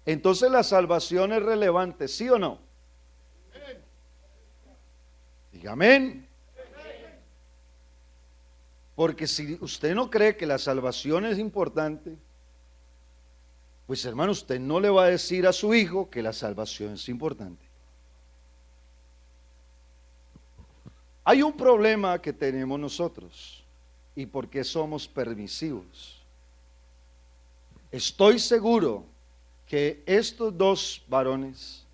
Entonces la salvación es relevante, ¿sí o no? Diga amén. Porque si usted no cree que la salvación es importante, pues hermano, usted no le va a decir a su hijo que la salvación es importante. Hay un problema que tenemos nosotros y por qué somos permisivos. Estoy seguro que estos dos varones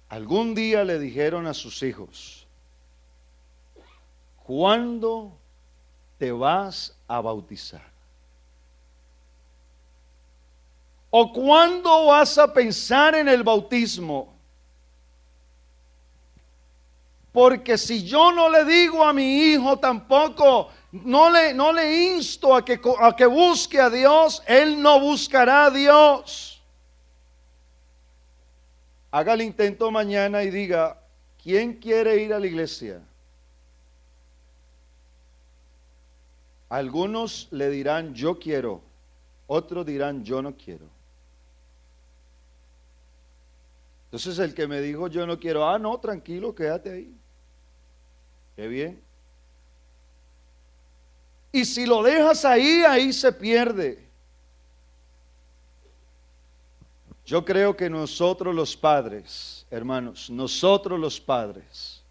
algún día le dijeron a sus hijos: ¿cuándo te vas a bautizar? ¿O cuándo vas a pensar en el bautismo? Porque si yo no le digo a mi hijo tampoco, no le insto a que busque a Dios, él no buscará a Dios. Haga el intento mañana y diga: ¿quién quiere ir a la iglesia? Algunos le dirán: yo quiero. Otros dirán: yo no quiero. Entonces el que me dijo yo no quiero, no, tranquilo, quédate ahí. Qué bien. Y si lo dejas ahí, ahí se pierde. Yo creo que nosotros los padres, hermanos, nosotros los padres,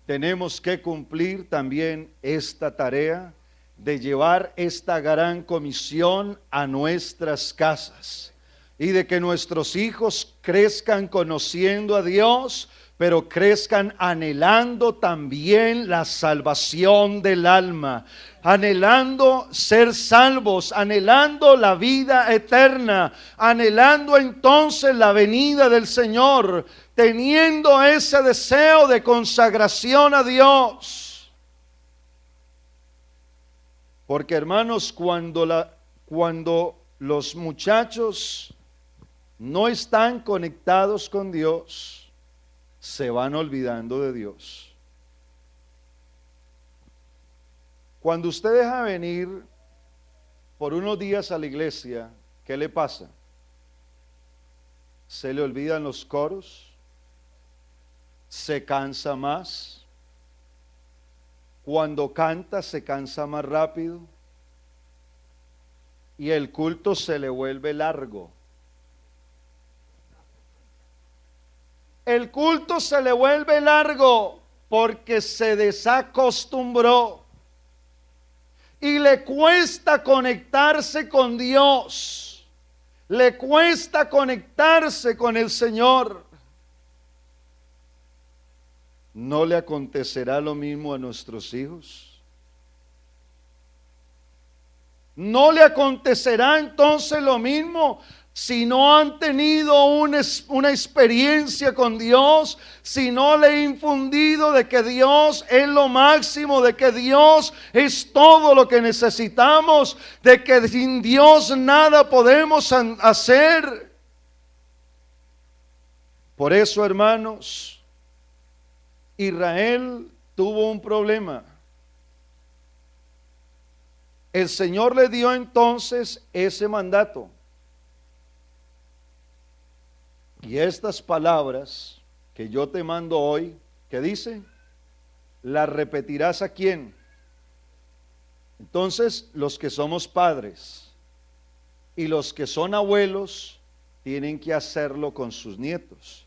tenemos que cumplir también esta tarea de llevar esta gran comisión a nuestras casas y de que nuestros hijos crezcan conociendo a Dios, pero crezcan anhelando también la salvación del alma, anhelando ser salvos, anhelando la vida eterna, anhelando entonces la venida del Señor, teniendo ese deseo de consagración a Dios. Porque hermanos, cuando los muchachos no están conectados con Dios, se van olvidando de Dios. Cuando usted deja venir por unos días a la iglesia, ¿qué le pasa? Se le olvidan los coros, se cansa más, cuando canta se cansa más rápido y el culto se le vuelve largo. El culto se le vuelve largo porque se desacostumbró y le cuesta conectarse con Dios, le cuesta conectarse con el Señor. ¿No le acontecerá lo mismo a nuestros hijos? ¿No le acontecerá entonces lo mismo si no han tenido una experiencia con Dios, si no le he infundido de que Dios es lo máximo, de que Dios es todo lo que necesitamos, de que sin Dios nada podemos hacer? Por eso, hermanos, Israel tuvo un problema. El Señor le dio entonces ese mandato. Y estas palabras que yo te mando hoy, ¿qué dice? ¿la repetirás a quién? Entonces, los que somos padres y los que son abuelos tienen que hacerlo con sus nietos.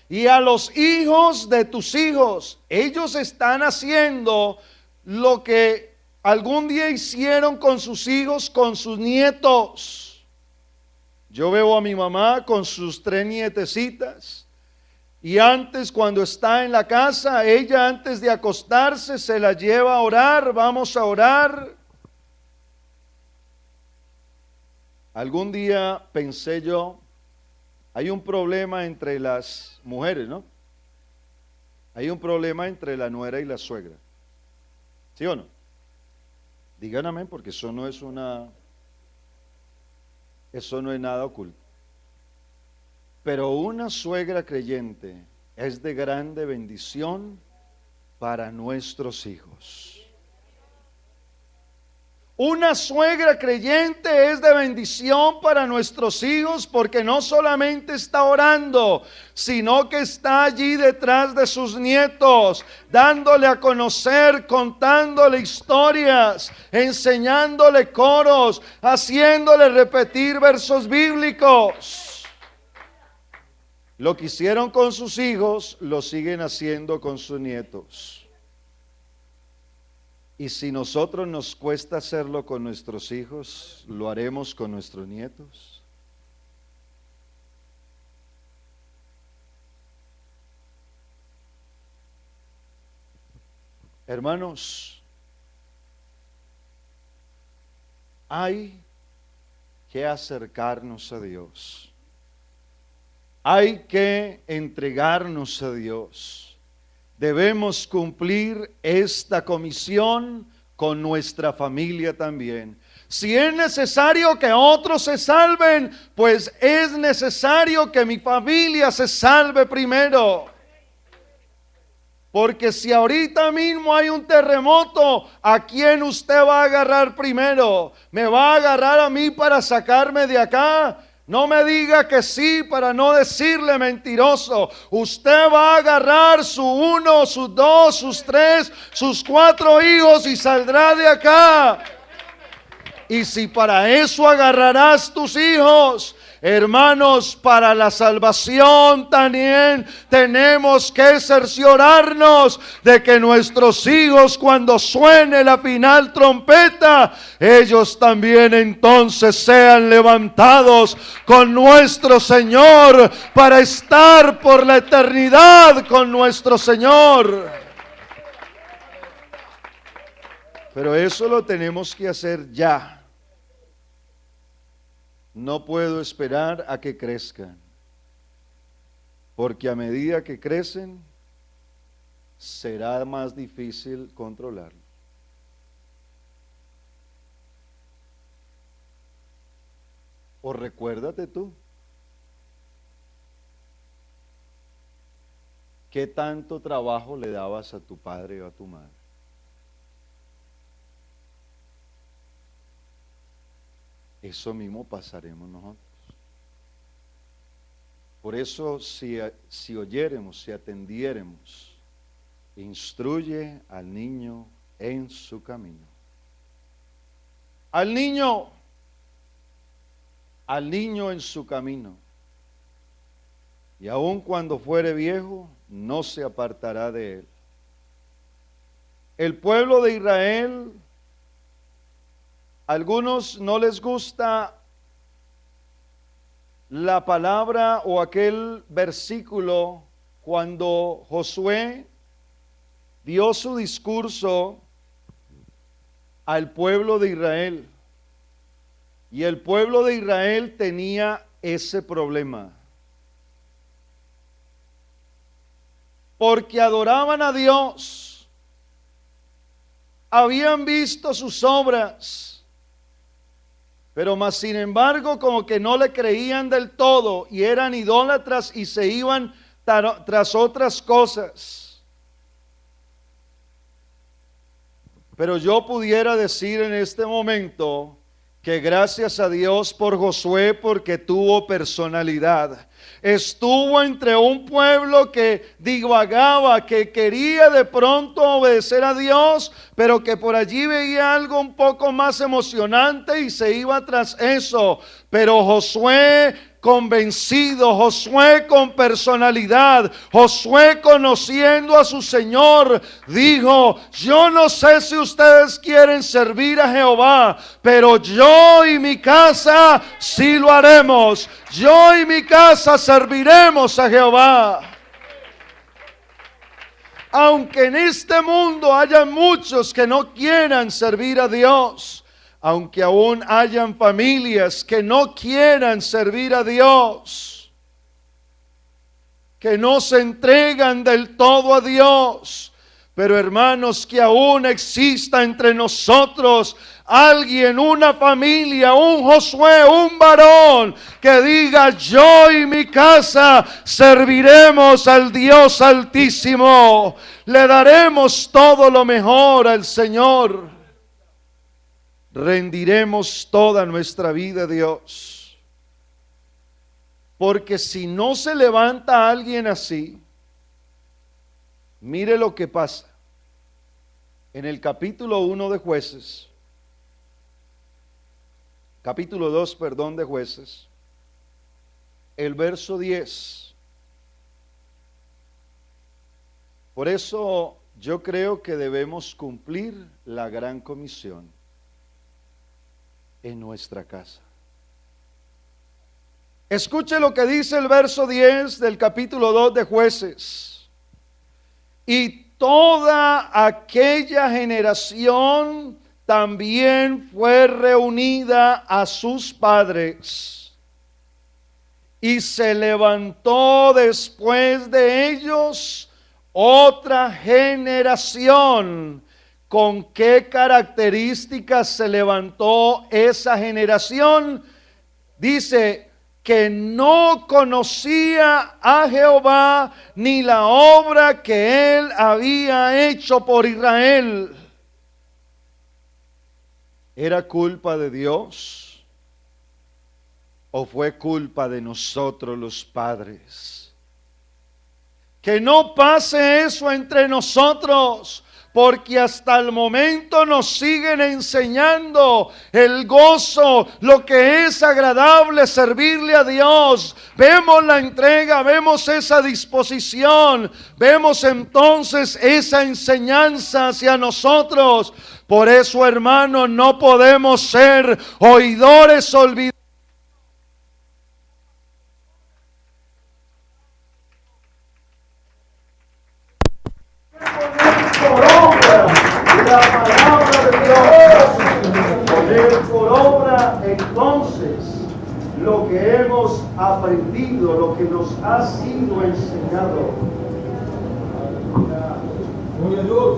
Y a los hijos de tus hijos, ellos están haciendo lo que algún día hicieron con sus hijos, con sus nietos. Yo veo a mi mamá con sus 3 nietecitas. Y antes, cuando está en la casa, ella antes de acostarse se la lleva a orar. Vamos a orar. Algún día pensé yo, hay un problema entre las mujeres, ¿no? Hay un problema entre la nuera y la suegra. ¿Sí o no? Digan amén, porque eso no es nada oculto. Pero una suegra creyente es de grande bendición para nuestros hijos. Una suegra creyente es de bendición para nuestros hijos porque no solamente está orando, sino que está allí detrás de sus nietos, dándole a conocer, contándole historias, enseñándole coros, haciéndole repetir versos bíblicos. Lo que hicieron con sus hijos, lo siguen haciendo con sus nietos. Y si nosotros nos cuesta hacerlo con nuestros hijos, ¿lo haremos con nuestros nietos? Hermanos, hay que acercarnos a Dios. Hay que entregarnos a Dios. Debemos cumplir esta comisión con nuestra familia también. Si es necesario que otros se salven, pues es necesario que mi familia se salve primero. Porque si ahorita mismo hay un terremoto, ¿a quién usted va a agarrar primero? ¿Me va a agarrar a mí para sacarme de acá? No me diga que sí para no decirle mentiroso. Usted va a agarrar su 1, sus 2, sus 3, sus 4 hijos y saldrá de acá. Y si para eso agarrarás tus hijos, hermanos, para la salvación también tenemos que cerciorarnos de que nuestros hijos, cuando suene la final trompeta, ellos también entonces sean levantados con nuestro Señor para estar por la eternidad con nuestro Señor. Pero eso lo tenemos que hacer ya. No puedo esperar a que crezcan, porque a medida que crecen, será más difícil controlarlo. O recuérdate tú, ¿qué tanto trabajo le dabas a tu padre o a tu madre? Eso mismo pasaremos nosotros. Por eso, si oyéremos, si atendiéremos, instruye al niño en su camino. Al niño en su camino. Y aun cuando fuere viejo, no se apartará de él. El pueblo de Israel, a algunos no les gusta la palabra o aquel versículo cuando Josué dio su discurso al pueblo de Israel. Y el pueblo de Israel tenía ese problema. Porque adoraban a Dios, habían visto sus obras, pero más sin embargo como que no le creían del todo y eran idólatras y se iban tras otras cosas. Pero yo pudiera decir en este momento que gracias a Dios por Josué, porque tuvo personalidad. Estuvo entre un pueblo que divagaba, que quería de pronto obedecer a Dios, pero que por allí veía algo un poco más emocionante y se iba tras eso. Pero Josué convencido, Josué con personalidad, Josué conociendo a su Señor, dijo: yo no sé si ustedes quieren servir a Jehová, pero yo y mi casa sí lo haremos. Yo y mi casa serviremos a Jehová. Aunque en este mundo haya muchos que no quieran servir a Dios, aunque aún hayan familias que no quieran servir a Dios, que no se entregan del todo a Dios, pero hermanos, que aún exista entre nosotros alguien, una familia, un Josué, un varón que diga: yo y mi casa serviremos al Dios Altísimo, le daremos todo lo mejor al Señor, rendiremos toda nuestra vida a Dios. Porque si no se levanta alguien así, mire lo que pasa. En el capítulo 1 de Jueces, capítulo 2, perdón, de Jueces, el verso 10. Por eso yo creo que debemos cumplir la gran comisión en nuestra casa. Escuche lo que dice el verso 10 del capítulo 2 de Jueces. Y toda aquella generación también fue reunida a sus padres, y se levantó después de ellos otra generación. ¿Con qué características se levantó esa generación? Dice que no conocía a Jehová ni la obra que él había hecho por Israel. ¿Era culpa de Dios o fue culpa de nosotros los padres? Que no pase eso entre nosotros, porque hasta el momento nos siguen enseñando el gozo, lo que es agradable servirle a Dios. Vemos la entrega, vemos esa disposición, vemos entonces esa enseñanza hacia nosotros. Por eso, hermanos, no podemos ser oidores olvidados. La palabra de Dios, poner por obra entonces lo que hemos aprendido, lo que nos ha sido enseñado.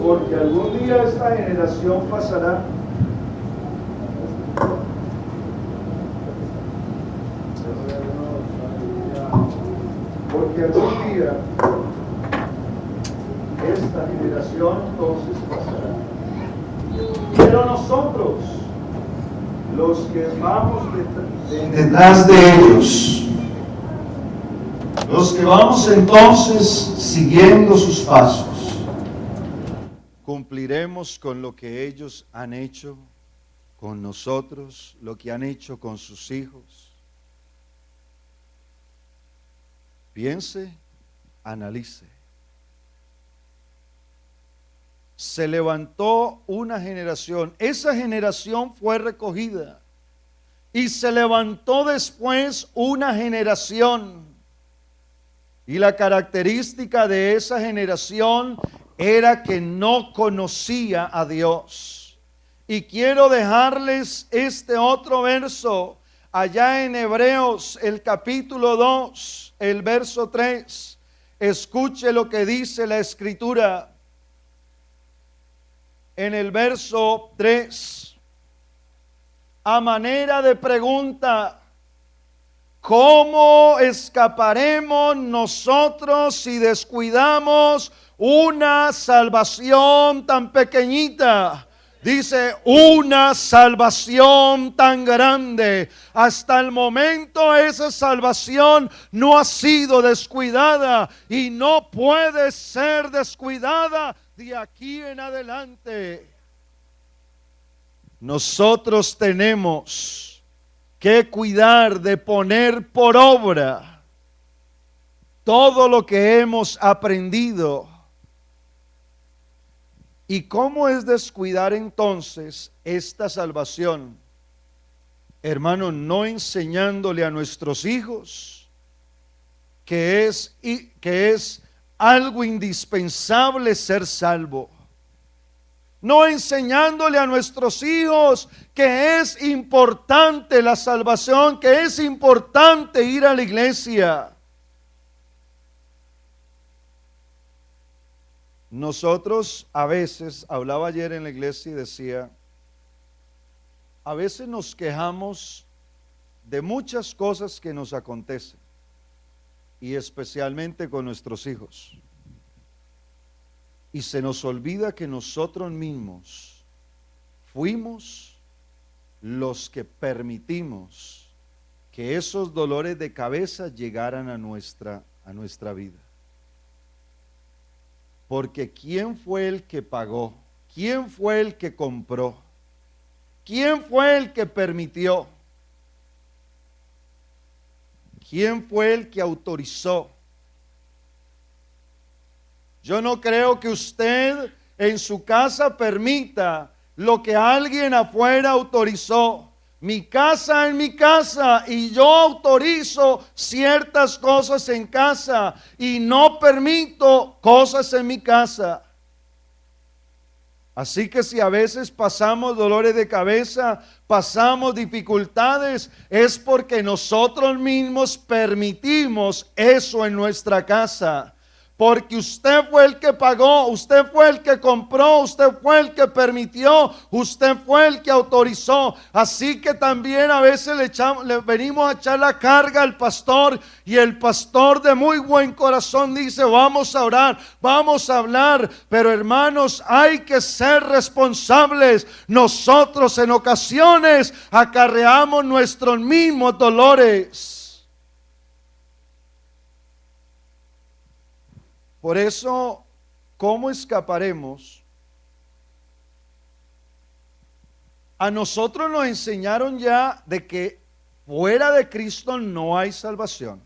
Porque algún día esta generación pasará. Porque algún día esta generación entonces pasará. Pero nosotros, los que vamos detrás de ellos, los que vamos entonces siguiendo sus pasos, cumpliremos con lo que ellos han hecho con nosotros, lo que han hecho con sus hijos. Piense, analice. Se levantó una generación, esa generación fue recogida y se levantó después una generación, y la característica de esa generación era que no conocía a Dios. Y quiero dejarles este otro verso allá en Hebreos, el capítulo 2, el verso 3. Escuche lo que dice la Escritura. En el verso 3, a manera de pregunta: ¿cómo escaparemos nosotros si descuidamos una salvación tan pequeñita? Dice, una salvación tan grande. Hasta el momento esa salvación no ha sido descuidada y no puede ser descuidada de aquí en adelante. Nosotros tenemos que cuidar de poner por obra todo lo que hemos aprendido. ¿Y cómo es descuidar entonces esta salvación? Hermano, no enseñándole a nuestros hijos que es algo indispensable ser salvo. No enseñándole a nuestros hijos que es importante la salvación, que es importante ir a la iglesia. Nosotros a veces, hablaba ayer en la iglesia y decía, a veces nos quejamos de muchas cosas que nos acontecen, y especialmente con nuestros hijos. Y se nos olvida que nosotros mismos fuimos los que permitimos que esos dolores de cabeza llegaran a nuestra vida. Porque ¿quién fue el que pagó? ¿Quién fue el que compró? ¿Quién fue el que permitió? ¿Quién fue el que autorizó? Yo no creo que usted en su casa permita lo que alguien afuera autorizó. Mi casa es mi casa y yo autorizo ciertas cosas en casa y no permito cosas en mi casa. Así que si a veces pasamos dolores de cabeza, pasamos dificultades, es porque nosotros mismos permitimos eso en nuestra casa. Porque usted fue el que pagó, usted fue el que compró, usted fue el que permitió, usted fue el que autorizó. Así que también a veces le venimos a echar la carga al pastor, y el pastor de muy buen corazón dice, vamos a orar, vamos a hablar. Pero hermanos, hay que ser responsables. Nosotros en ocasiones acarreamos nuestros mismos dolores. Por eso, ¿cómo escaparemos? A nosotros nos enseñaron ya de que fuera de Cristo no hay salvación.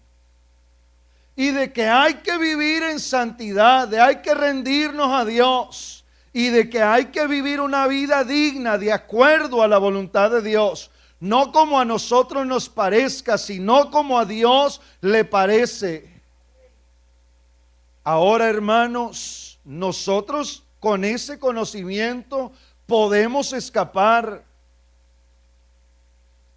Y de que hay que vivir en santidad, de hay que rendirnos a Dios. Y de que hay que vivir una vida digna de acuerdo a la voluntad de Dios. No como a nosotros nos parezca, sino como a Dios le parece. Ahora, hermanos, nosotros con ese conocimiento podemos escapar,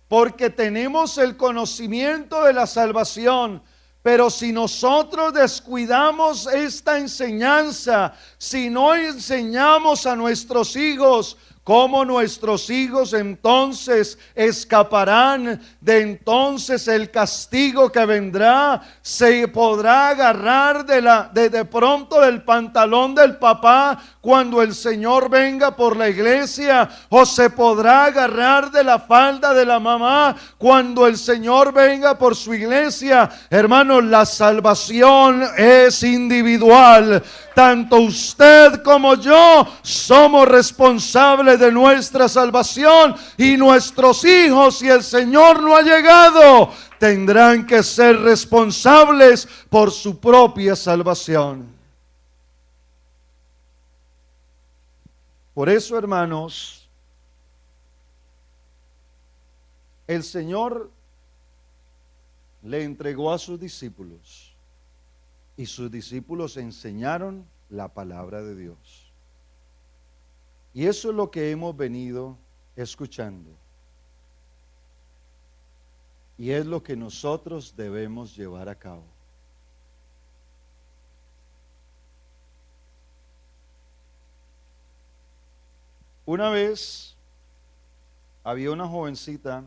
porque tenemos el conocimiento de la salvación. Pero si nosotros descuidamos esta enseñanza, si no enseñamos a nuestros hijos, ¿cómo nuestros hijos entonces escaparán de entonces el castigo que vendrá? Se podrá agarrar de pronto del pantalón del papá cuando el Señor venga por la iglesia, o se podrá agarrar de la falda de la mamá cuando el Señor venga por su iglesia. Hermanos, la salvación es individual. Tanto usted como yo somos responsables de nuestra salvación, y nuestros hijos, si el Señor no ha llegado, tendrán que ser responsables por su propia salvación. Por eso, hermanos, el Señor le entregó a sus discípulos, y sus discípulos enseñaron la palabra de Dios. Y eso es lo que hemos venido escuchando. Y es lo que nosotros debemos llevar a cabo. Una vez había una jovencita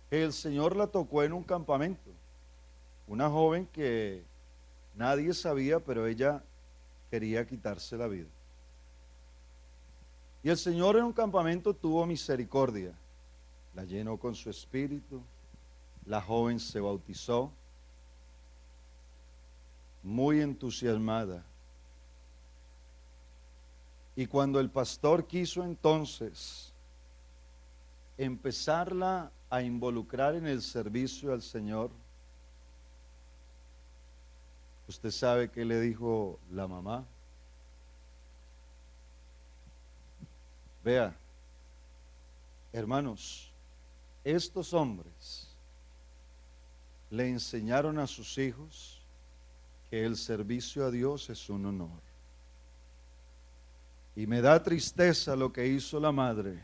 que el Señor la tocó en un campamento. Una joven que nadie sabía, pero ella quería quitarse la vida. Y el Señor en un campamento tuvo misericordia, la llenó con su espíritu, la joven se bautizó, muy entusiasmada. Y cuando el pastor quiso entonces empezarla a involucrar en el servicio al Señor, usted sabe qué le dijo la mamá. Vea, hermanos, estos hombres le enseñaron a sus hijos que el servicio a Dios es un honor. Y me da tristeza lo que hizo la madre,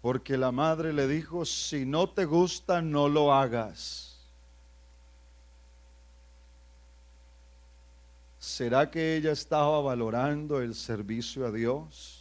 porque la madre le dijo, si no te gusta, no lo hagas. ¿Será que ella estaba valorando el servicio a Dios?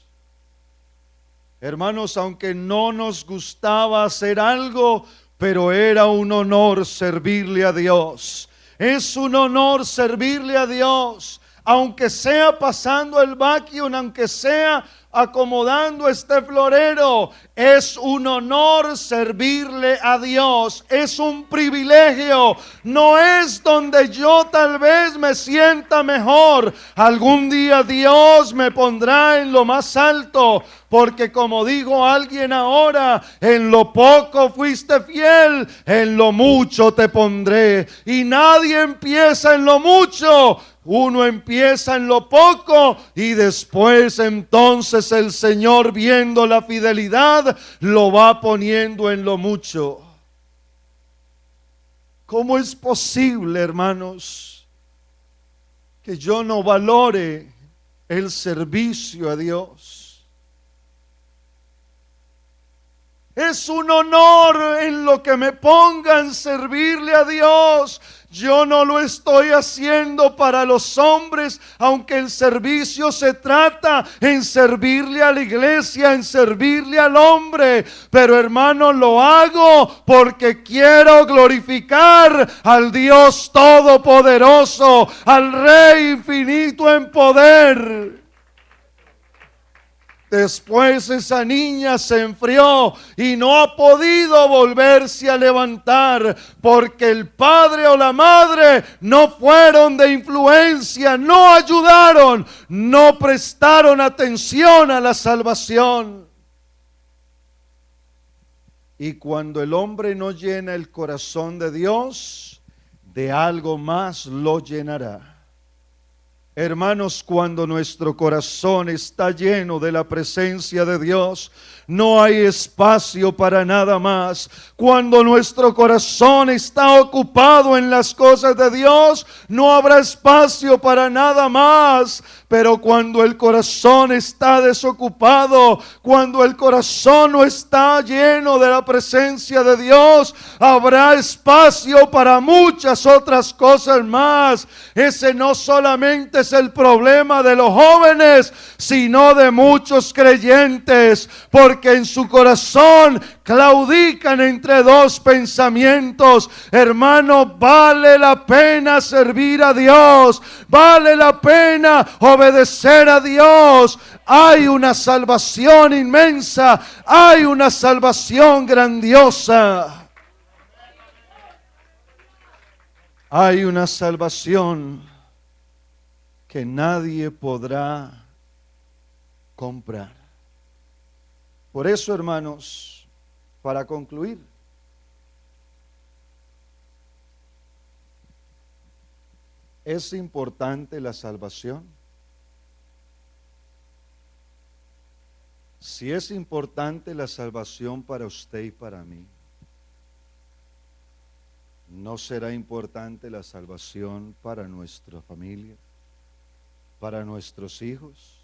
Hermanos, aunque no nos gustaba hacer algo, pero era un honor servirle a Dios. Es un honor servirle a Dios, aunque sea pasando el vacuum, aunque sea acomodando este florero. Es un honor servirle a Dios, es un privilegio. No es donde yo tal vez me sienta mejor. Algún día Dios me pondrá en lo más alto, porque como dijo alguien ahora, en lo poco fuiste fiel, en lo mucho te pondré. Y nadie empieza en lo mucho. Uno empieza en lo poco y después entonces el Señor, viendo la fidelidad, lo va poniendo en lo mucho. ¿Cómo es posible, hermanos, que yo no valore el servicio a Dios? Es un honor en lo que me pongan servirle a Dios. Yo no lo estoy haciendo para los hombres, aunque el servicio se trata en servirle a la iglesia, en servirle al hombre. Pero hermano, lo hago porque quiero glorificar al Dios Todopoderoso, al Rey infinito en poder. Después esa niña se enfrió y no ha podido volverse a levantar, porque el padre o la madre no fueron de influencia, no ayudaron, no prestaron atención a la salvación. Y cuando el hombre no llena el corazón de Dios, de algo más lo llenará. Hermanos, cuando nuestro corazón está lleno de la presencia de Dios, no hay espacio para nada más. Cuando nuestro corazón está ocupado en las cosas de Dios, no habrá espacio para nada más. Pero cuando el corazón está desocupado, cuando el corazón no está lleno de la presencia de Dios, habrá espacio para muchas otras cosas más. Ese no solamente es el problema de los jóvenes, sino de muchos creyentes, porque en su corazón claudican entre dos pensamientos. Hermano, vale la pena servir a Dios, vale la pena obedecer a Dios. Hay una salvación inmensa, hay una salvación grandiosa. Hay una salvación que nadie podrá comprar. Por eso, hermanos, para concluir, ¿es importante la salvación? Si es importante la salvación para usted y para mí, ¿no será importante la salvación para nuestra familia, para nuestros hijos?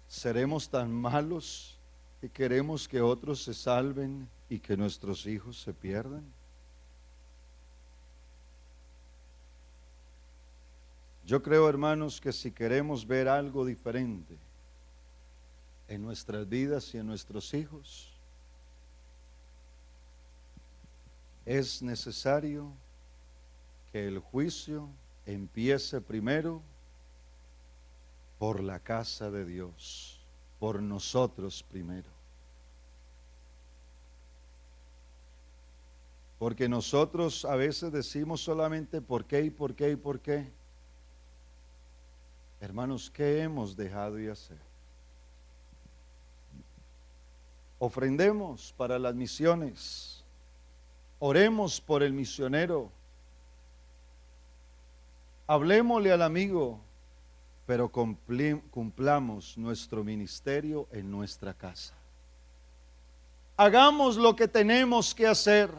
¿Seremos tan malos que queremos que otros se salven y que nuestros hijos se pierdan? Yo creo, hermanos, que si queremos ver algo diferente en nuestras vidas y en nuestros hijos, es necesario que el juicio empiece primero por la casa de Dios, por nosotros primero. Porque nosotros a veces decimos solamente por qué y por qué y por qué. Hermanos, ¿qué hemos dejado de hacer? Ofrendemos para las misiones, oremos por el misionero, hablémosle al amigo, pero cumplamos nuestro ministerio en nuestra casa. Hagamos lo que tenemos que hacer.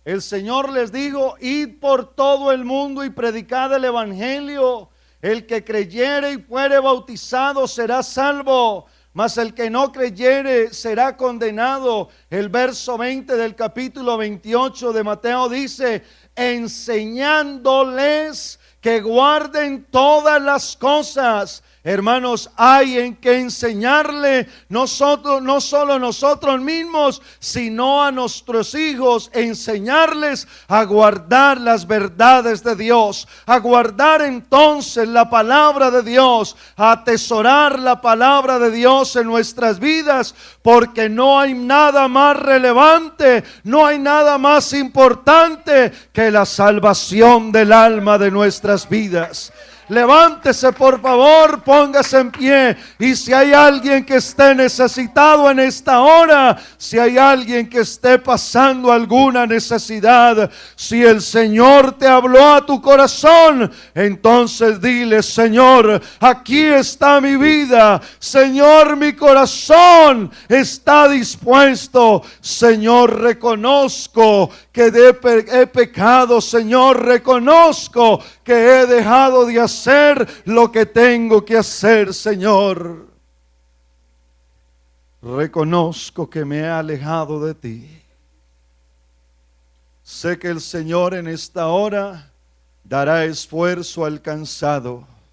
El Señor les dijo: id por todo el mundo y predicad el evangelio. El que creyere y fuere bautizado será salvo, mas el que no creyere será condenado. El verso 20 del capítulo 28 de Mateo dice: enseñándoles que guarden todas las cosas. Hermanos, hay en que enseñarle no solo nosotros mismos, sino a nuestros hijos, enseñarles a guardar las verdades de Dios, a guardar entonces la palabra de Dios, a atesorar la palabra de Dios en nuestras vidas, porque no hay nada más relevante, no hay nada más importante que la salvación del alma de nuestras vidas. Levántese, por favor, póngase en pie. Y si hay alguien que esté necesitado en esta hora, si hay alguien que esté pasando alguna necesidad, si el Señor te habló a tu corazón, entonces dile: Señor, aquí está mi vida. Señor, mi corazón está dispuesto. Señor, reconozco que he pecado. Señor, reconozco que he dejado de hacer lo que tengo que hacer. Señor, reconozco que me he alejado de ti. Sé que el Señor en esta hora dará esfuerzo al cansado.